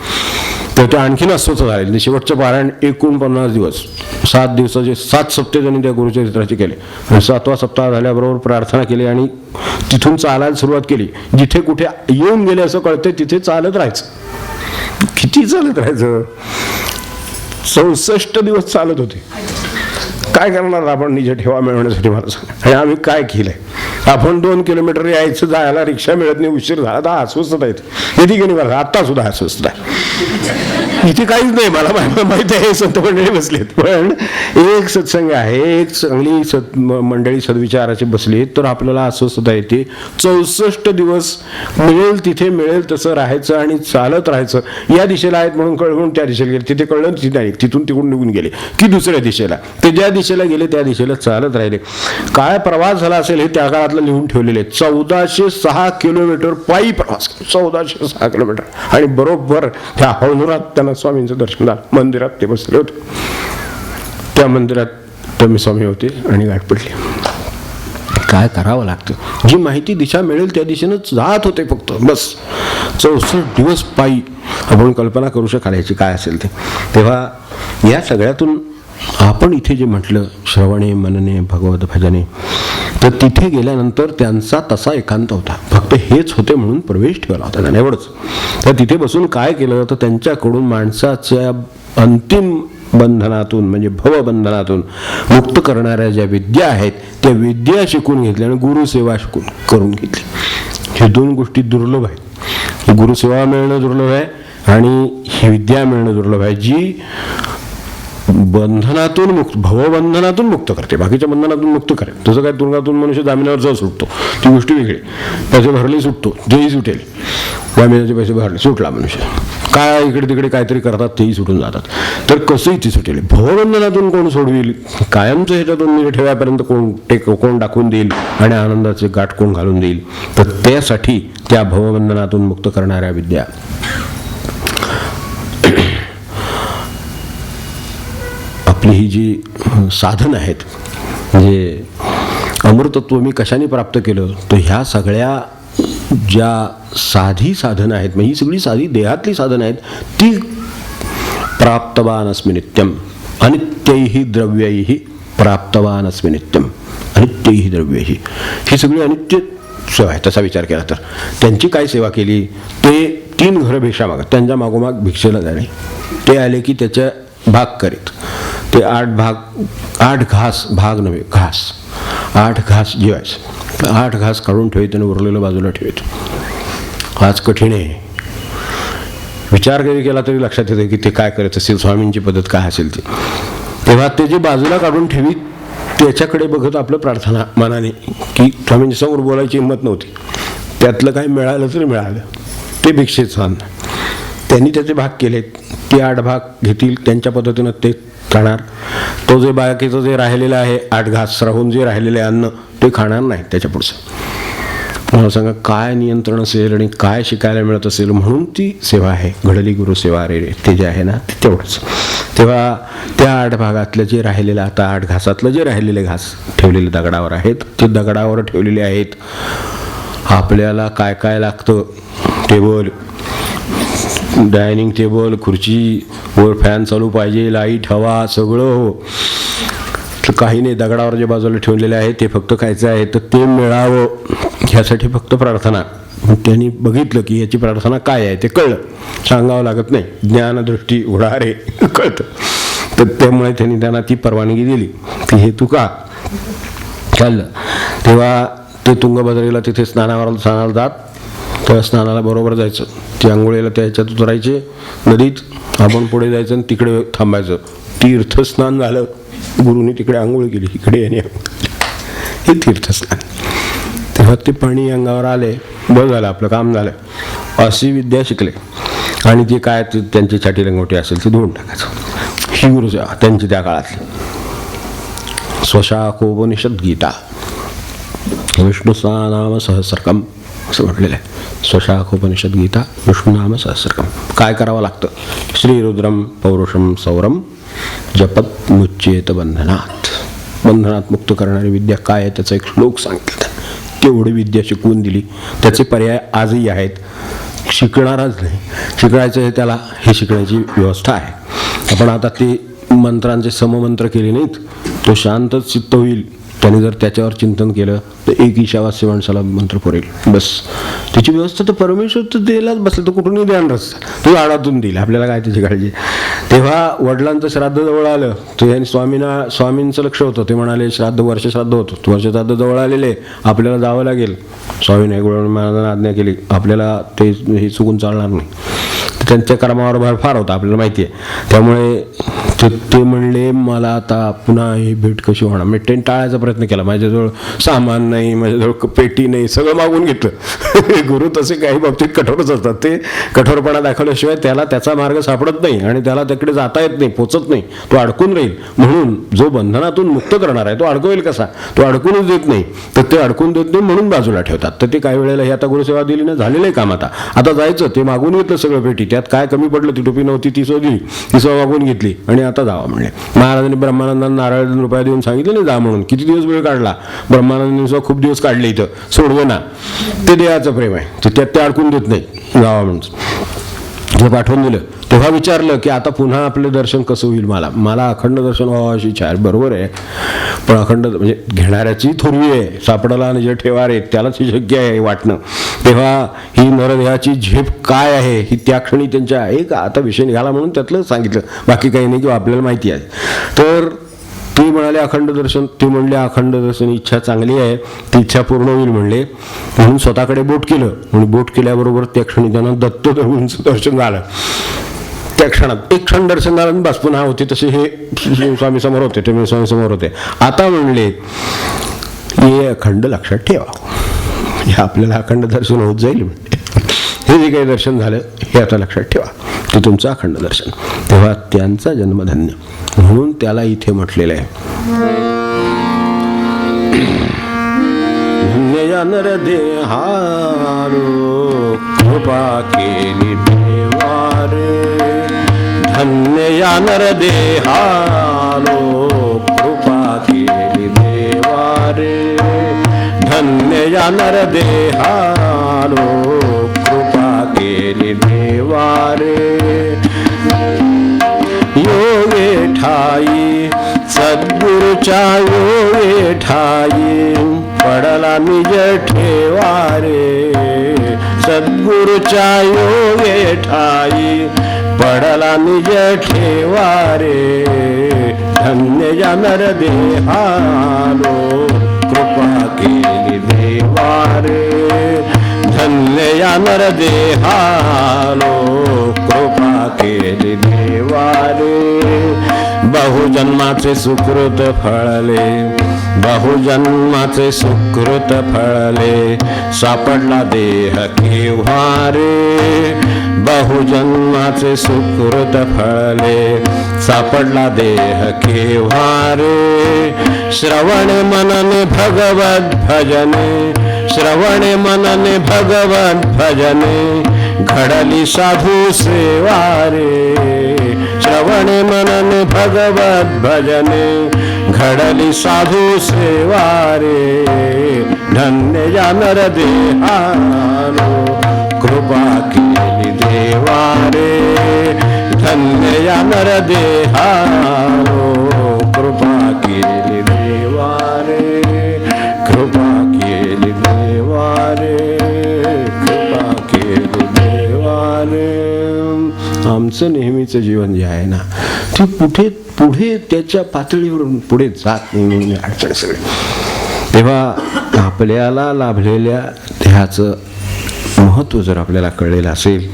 तर ते आणखीन अस्वस्थ झाले. शेवटचं पारायण 49 दिवस, 7 दिवसाचे 7 सप्ते त्यांनी त्या गुरुचरित्राचे केले. 7वा सप्ताह झाल्याबरोबर प्रार्थना केली आणि तिथून चालायला सुरुवात केली. जिथे कुठे येऊन गेले असं कळते तिथे चालत राहायचं. किती चालत राहायचं? 64 दिवस चालत होते. काय करणार आपण निज ठेवा मिळवण्यासाठी मला सांगा. आणि आम्ही काय केलंय? आपण 2 किलोमीटर यायचं जायला रिक्षा मिळत नाही, उशीर झाला तर अस्वस्थता येते. येते की नाही मला? आत्ता सुद्धा अस्वस्थता आहे. इथे काहीच नाही, मला माहिती आहे संत मंडळी बसलेत, पण एक सत्संग आहे, एक चांगली मंडळी सद्विचाराची बसली तर आपल्याला अस्वस्थता येते. 64 दिवस मिळेल तिथे मिळेल तसं राहायचं आणि चालत राहायचं. या दिशेला आहेत म्हणून कळवून त्या दिशेला गेले, तिथे कळलं तिथे नाही, तिथून तिकडून निघून गेले की दुसऱ्या दिशेला, ते ज्या दिशेला गेले त्या दिशेला चालत राहिले. काय प्रवास झाला असेल हे त्या काळातलं लिहून ठेवलेले. 1406 किलोमीटर पायी प्रवास, 1406 किलोमीटर. आणि बरोबर त्या हौनरात त्यांना स्वामींचं दर्शन झालं. मंदिरात ते बसले होते, त्या मंदिरात टमी स्वामी होते आणि गाठ पडली. काय करावं लागतं? जी माहिती दिशा मिळेल त्या दिशेनंच जात होते फक्त, बस. 64 दिवस पायी. आपण कल्पना करू शकाल याची काय असेल ते. तेव्हा या सगळ्यातून आपण इथे जे म्हटलं श्रवणे मनने भगवत भजने, तर तिथे गेल्यानंतर त्यांचा तसा एकांत होता. फक्त हेच होते म्हणून प्रवेश ठेवला होता त्याने, एवढंच. तर तिथे बसून काय केलं तर त्यांच्याकडून माणसाच्या अंतिम बंधनातून म्हणजे भवबंधनातून मुक्त करणाऱ्या ज्या विद्या आहेत त्या विद्या शिकून घेतल्या आणि गुरुसेवा शिकून करून घेतली. हे 2 गोष्टी दुर्लभ आहेत. गुरुसेवा मिळणं दुर्लभ आहे आणि ही विद्या मिळणं दुर्लभ आहे, जी बंधनातून मुक्त, भवबंधनातून मुक्त करते. बाकीच्या बंधनातून मुक्त करेल. तसं काय तुरुंगातून मनुष्य जामिनावर जाऊ सुटतो, ती गोष्टी वेगळी. पैसे भरले सुटतो, तेही सुटेल. जामिनाचे पैसे भरले सुटला मनुष्य, काय इकडे तिकडे काहीतरी करतात तेही सुटून जातात. तर कसंही ती सुटेल. भवबंधनातून कोण सोडविल? कायमचं ह्याच्यातून निज ठेवापर्यंत कोण दाखवून देईल आणि आनंदाचे गाठ कोण घालून देईल? तर त्यासाठी त्या भवबंधनातून मुक्त करणाऱ्या विद्या, आपली ही जी साधन आहेत, म्हणजे अमृतत्व मी कशाने प्राप्त केलं, तर ह्या सगळ्या ज्या साधी साधनं आहेत, म्हणजे ही सगळी साधी देहातली साधनं आहेत, ती प्राप्तवान अस्मि नित्यम अनित्यैहि द्रव्यैहि प्राप्तवान अस्मि नित्यम अनित्यैहि द्रव्यैहि. ही सगळी अनित्य सेवा आहे. तसा विचार केला तर त्यांची काय सेवा केली? ते 3 घरं भिक्षा मागत, त्यांच्या मागोमाग भिक्षेला जाणे. ते आले की त्याच्या भाग करीत. ते 8 घास, भाग नव्हे घास, 8 घास जेवायचं. 8 घास काढून ठेवीत आणि उरलेलं बाजूला ठेवीत. आज कठीण आहे. विचार कधी केला तरी लक्षात येते की ते काय करत असेल, स्वामींची पद्धत काय असेल ती. तेव्हा ते जे बाजूला काढून ठेवीत त्याच्याकडे बघत आपलं प्रार्थना मनाने, की स्वामींच्या समोर बोलायची हिंमत नव्हती. त्यातलं काही मिळालं तरी मिळालं, ते भिक्षेचं अन्न. त्यांनी त्याचे भाग केलेत. ते 8 भाग घेतील, त्यांच्या पद्धतीनं ते खाणार. तो जे बाकीचं जे राहिलेलं आहे 8 घास राहून जे राहिलेले अन्न ते खाणार नाही. त्याच्या पुढचं मला सांगा काय नियंत्रण असेल आणि काय शिकायला मिळत असेल. म्हणून ती सेवा आहे, घडली गुरुसेवा रे ते जे आहे ना ते तेवढंच. तेव्हा त्या 8 भागातलं जे राहिलेलं, आता 8 घासातलं जे राहिलेले घास ठेवलेले दगडावर आहेत, ते दगडावर ठेवलेले आहेत. आपल्याला काय काय लागतं, टेबल, डायनिंग टेबल, खुर्ची, वर फॅन चालू पाहिजे, लाईट, हवा, सगळं हो. काही नाही, दगडावर जे बाजूला ठेवलेले आहे ते फक्त खायचं आहे, तर ते मिळावं ह्यासाठी फक्त प्रार्थना. त्यांनी बघितलं की याची प्रार्थना काय आहे ते कळलं, सांगावं लागत नाही. ज्ञानदृष्टी उघडा रे कळतं. तर त्यामुळे त्यांनी त्यांना ती परवानगी दिली की हे तू का चाललं. तेव्हा ते तुंगभद्रेला तिथे स्नानाला जात. त्या स्नानाला बरोबर जायचं, ती आंघोळीला त्या ह्याच्यात उतरायचे नदीत, आपण पुढे जायचं आणि तिकडे थांबायचं. तीर्थस्नान झालं, गुरुनी तिकडे आंघोळ केली, इकडे याने हे तीर्थस्नान. तेव्हा ते पाणी अंगावर आले, बस झालं, आपलं काम झालं. अशी विद्या शिकले. आणि ते काय त्यांची छाटी लंगोटी असेल ती धुवून टाकायचं. ही गुरुसेवा त्यांची त्या काळातली. स्वशाखोपनिषद गीता, विष्णू नाम सहस्रकम असं म्हटलेलं आहे. स्वशाखोपनिषद गीता, विष्णू नाम सहस्रकम. काय करावं लागतं? श्रीरुद्रम पौरुषम सौरम जपत मुच्येत बंधनात. बंधनात मुक्त करणारी विद्या काय आहे त्याचा एक श्लोक सांगितला. तेवढी विद्या शिकवून दिली. त्याचे पर्याय आजही आहेत. शिकणारच नाही, शिकायचं आहे त्याला, हे शिकण्याची व्यवस्था आहे. आपण आता ते मंत्रांचे सममंत्र केले नाहीत, तो शांतच चित्त होईल त्याने जर त्याच्यावर चिंतन केलं तर एक ईशावास्य माणसाला मंत्र पुरेल. बस त्याची व्यवस्था तर परमेश्वर तर द्यायलाच बसलं, तर कुठूनही ध्यान रस्ता तो आडातून देईल, आपल्याला काय त्याची काळजी. तेव्हा वडिलांचं श्राद्ध जवळ आलं, तो यांनी स्वामींचं लक्ष होतं. ते म्हणाले श्राद्ध वर्षश्राद्ध होतं, वर्षश्राद्ध जवळ आलेले, आपल्याला जावं लागेल. स्वामी नाईकवाडे महाराजांना आज्ञा केली, आपल्याला ते हे चुकून चालणार नाही. त्यांच्या कर्मावर भार फार होता, आपल्याला माहिती आहे. त्यामुळे ते म्हणले मला आता पुन्हा ही भेट कशी होणार. मी ट्रेन टाळायचा प्रयत्न केला. माझ्याजवळ सामान नाही, माझ्याजवळ पेटी नाही, सगळं मागून घेतलं. गुरु तसे काही बाबतीत कठोरच असतात. ते कठोरपणा दाखवल्याशिवाय त्याला त्याचा मार्ग सापडत नाही आणि त्याला तिकडे जाता येत नाही, पोचत नाही, तो अडकून राहील. म्हणून जो बंधनातून मुक्त करणार आहे तो अडकवेल कसा, तो अडकूनच देत नाही. तर ते अडकून देत नाही म्हणून बाजूला ठेवतात. तर ते काही वेळेला हे आता गुरुसेवा दिली ना, झालेलं आहे काम. आता जायचं, ते मागून घेतलं सगळं पेटी, त्यात काय कमी पडलं, ती टोपी नव्हती ती दिली, ती मागून घेतली आणि आता जावा म्हणले. महाराजांनी ब्रह्मानंदांना नारळ रुपया देऊन सांगितलं नाही जा म्हणून. किती दिवस वेळ काढला ब्रह्मानंदांनी, खूप दिवस काढले इथं, सोडवं ना. ते देवाचं प्रेम आहे, तर त्यात ते अडकून देत नाही, जावा म्हणून जे पाठवून दिलं. तेव्हा विचारलं की आता पुन्हा आपलं दर्शन कसं होईल. मला अखंड दर्शन व्हावं अशी इच्छा आहे. बरोबर आहे, पण अखंड म्हणजे घेणाऱ्याची थोरवी आहे, सापडाला आणि जे ठेवा रे त्यालाच हे शक्य आहे वाटणं. तेव्हा ही नरदेहाची झेप काय आहे ही त्या क्षणी त्यांच्या एक आता विषय निघाला म्हणून त्यातलं सांगितलं, बाकी काही नाही, किंवा आपल्याला माहिती आहे. तर ते म्हणाले अखंड दर्शन, ते म्हणले अखंड दर्शन इच्छा चांगली आहे, ती इच्छा पूर्ण होईल म्हणले. म्हणून स्वतःकडे बोट केलं. म्हणून बोट केल्याबरोबर त्या क्षणी त्यांना दत्तप्रभूंचं दर्शन झालं. त्या क्षणात एक क्षण दर्शन झालं, बस पुन्हा होते तसे हे स्वामी समोर होते, ते स्वामी समोर होते. आता म्हणले हे अखंड लक्षात ठेवा, हे आपल्याला अखंड दर्शन होत जाईल. हे जे काही दर्शन झालं हे आता लक्षात ठेवा, ते तुमचं अखंड दर्शन. तेव्हा त्यांचा जन्मधन्य म्हणून त्याला इथे म्हटलेलं आहे, धन्य या नरदेहारो कृपा केली देवारे. धन्य या नरदेहारो कृपा केली देवारे. धन्य या नरदेहारो कृपा केली देवारे. योगे ठाई सद्गुरुच्या योगे ठाई पडला निज ठेवारे. सद्गुरुच्या योगे ठाई पडला निज ठेवारे. धन्य या नरदेहारो कृपा केली देवारे. धन्य या नरदेहारो कृपा केली देवारे. बहुजन्माचे सुकृत फळले, बहुजन्माचे सुकृत फळले, सापडला देह केव्हा रे. बहुजन्माचे सुकृत फळले, सापडला देह केव्हा रे. श्रवण मनने भगवत भजने, श्रवण मनने भगवत भजने, घडली साधू सेवा रे. श्रवण मनने भगवत भजने, घडली साधू सेवा रे. धन्य या नरदेहारो कृपा केली देवारे. धन्य या नरदेहारो कृपा केली देवारे. कृपा केली देवारे. कृपा केली देवारे. आमचं नेहमीचं जीवन जे आहे ना ते पुढे त्याच्या पातळीवरून पुढे जात नाही, अडचण सगळे. तेव्हा आपल्याला लाभलेल्या ध्येयाचं महत्त्व जर आपल्याला कळलेलं असेल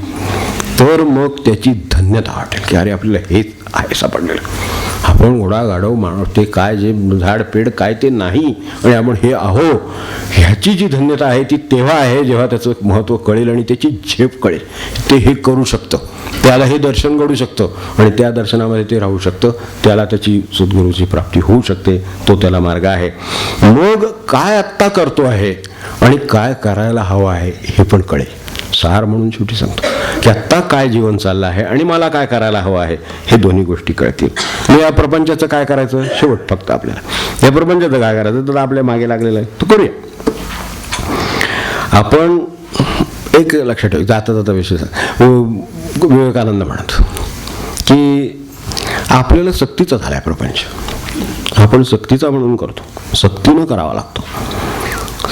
तर मग त्याची धन्यता वाटेल की अरे आपल्याला हेच आहे सापडलेलं. आपण घोडा गाढव माणूस ते काय जे झाड पेड काय ते नाही आणि आपण हे आहो, ह्याची जी धन्यता आहे ती तेव्हा आहे जेव्हा त्याचं महत्त्व कळेल आणि त्याची झेप कळेल. ते हे करू शकतं, त्याला हे दर्शन घडू शकतं आणि त्या दर्शनामध्ये ते राहू शकतं, त्याला त्याची सद्गुरूची प्राप्ती होऊ शकते. तो त्याला मार्ग आहे. मग काय आत्ता करतो आहे आणि काय करायला हवं आहे हे पण कळेल. सार म्हणून शेवटी सांगतो की आत्ता काय जीवन चाललं आहे आणि मला काय करायला हवं आहे हे दोन्ही गोष्टी कळतील. मग या प्रपंचाचं काय करायचं शेवट फक्त आपल्याला या प्रपंचाचं काय करायचं तर आपल्या मागे लागलेलं आहे तो करूया. आपण एक लक्षात ठेव, जाता जाता विषय विवेकानंद म्हणत की आपल्याला सक्तीचा झालाय प्रपंच. आपण सक्तीचा म्हणून करतो, सक्तीनं करावा लागतो.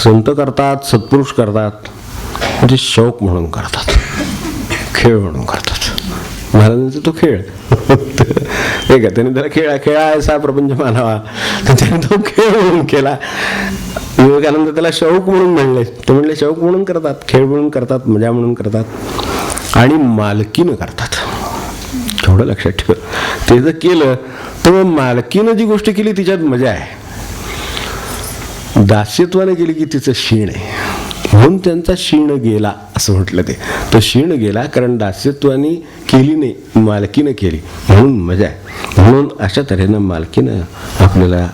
संत करतात, सत्पुरुष करतात, म्हणजे शौक म्हणून करतात, खेळ म्हणून करतात. महाराजांचा तो खेळ हे का, त्याने त्याला खेळायचा प्रपंच मानावा, त्याने तो खेळ म्हणून केला. विवेकानंद त्याला शौक म्हणून म्हणले. ते म्हणले शौक म्हणून करतात, खेळ म्हणून करतात, मजा म्हणून करतात आणि मालकीनं करतात. थोडं लक्षात ठेव, ते जर केलं तर मालकीनं जी गोष्ट केली तिच्यात मजा आहे, दास्यत्वाने केली की तिचं शीण आहे. म्हणून त्यांचा शीण गेला असं म्हटलं. ते तो शीण गेला कारण दास्यत्वाने केली नाही, मालकीनं केली म्हणून मजा आहे. म्हणून अशा तऱ्हेनं मालकीनं आपल्याला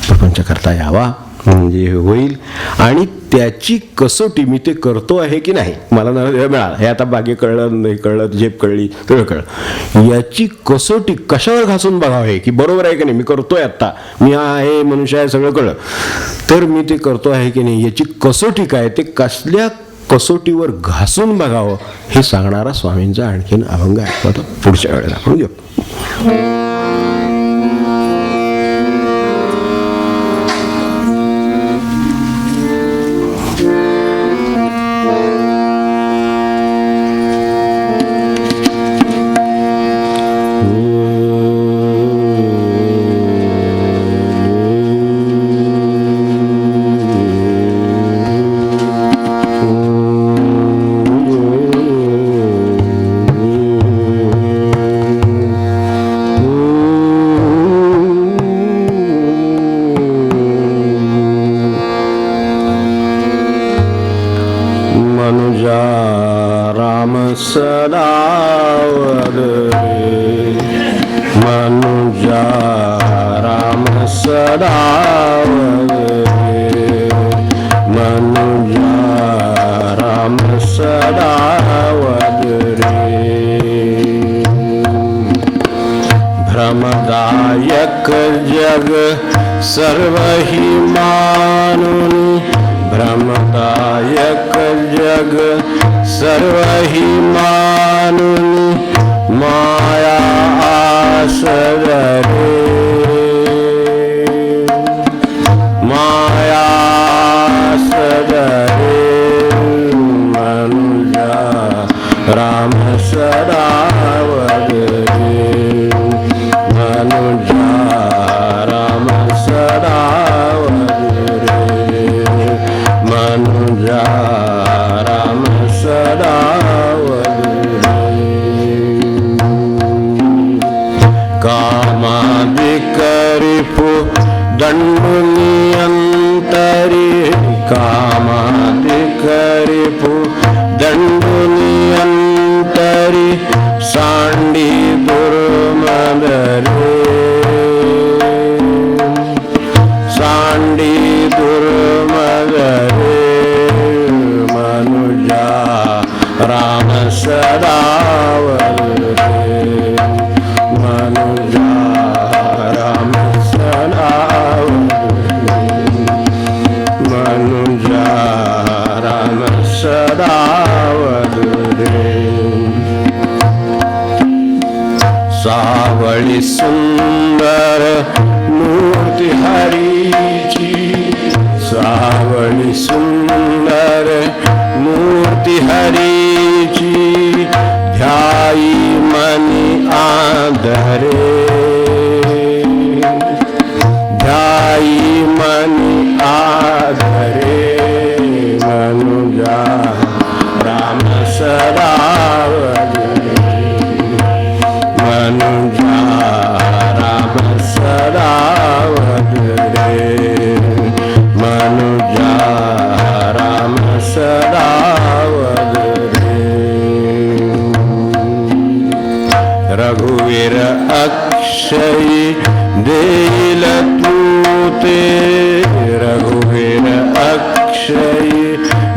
प्रपंच करता यावा म्हणजे होईल. आणि त्याची कसोटी मी ते करतो आहे की नाही, मला मिळालं हे आता बागे कळलं, नाही कळलं, झेप कळली, तेवढं कळलं, याची कसोटी कशावर घासून बघावं हे की बरोबर आहे की नाही, मी करतोय आत्ता, मी आहे मनुष्य आहे सगळं कळलं, तर मी ते करतो आहे की नाही याची कसोटी काय, ते कसल्या कसोटीवर घासून बघावं हे सांगणारा स्वामींचा आणखीन अभंग आहे. पुढच्या वेळेला आपण घेऊ. भ्रमदायक जग सर्व ही मानून, भ्रमदायक जग सर्व ही मानून, माया आसरे, माया आसरे, मनुजा राम सदा वदरे, मनुजा राम सदा वदरे, मनुजा राम सदा वदरे. कामादिकरिपु दंडुनियंतरी, कामादिकरिपु दंडुनियंतरी, सांडी दुर्मदरे, सांडी दुर्मदरे, मनुजा राम सदा वदरे, मनुजा राम सदा वदरे, मनुजा राम सदा वदरे. सावळी सुंदर मूर्ती हरीची, सावळी सुंदर मूर्ती हरीची, ध्याई मनी आदरे, ध्याई मनी आदरे, मनुजा राम सदा वदरे, मनुजा राम सदा वदरे, मनुजा राम सदा वदरे. रघुवीर अक्षयी देईल तूते, रघुवीर अक्षयी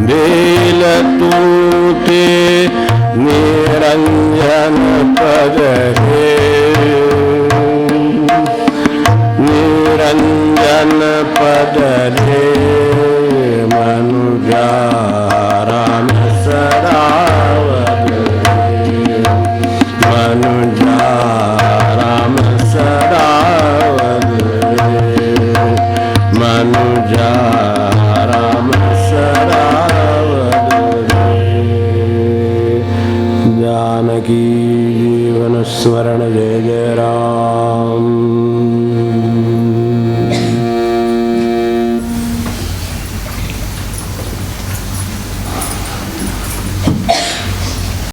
देईल तूते, निरंजन पद हे, निरंजन पद हे, मनुजा राम सदा वदरे, मनुजा राम सदा वदरे, की जीवन स्मरण जय जय राम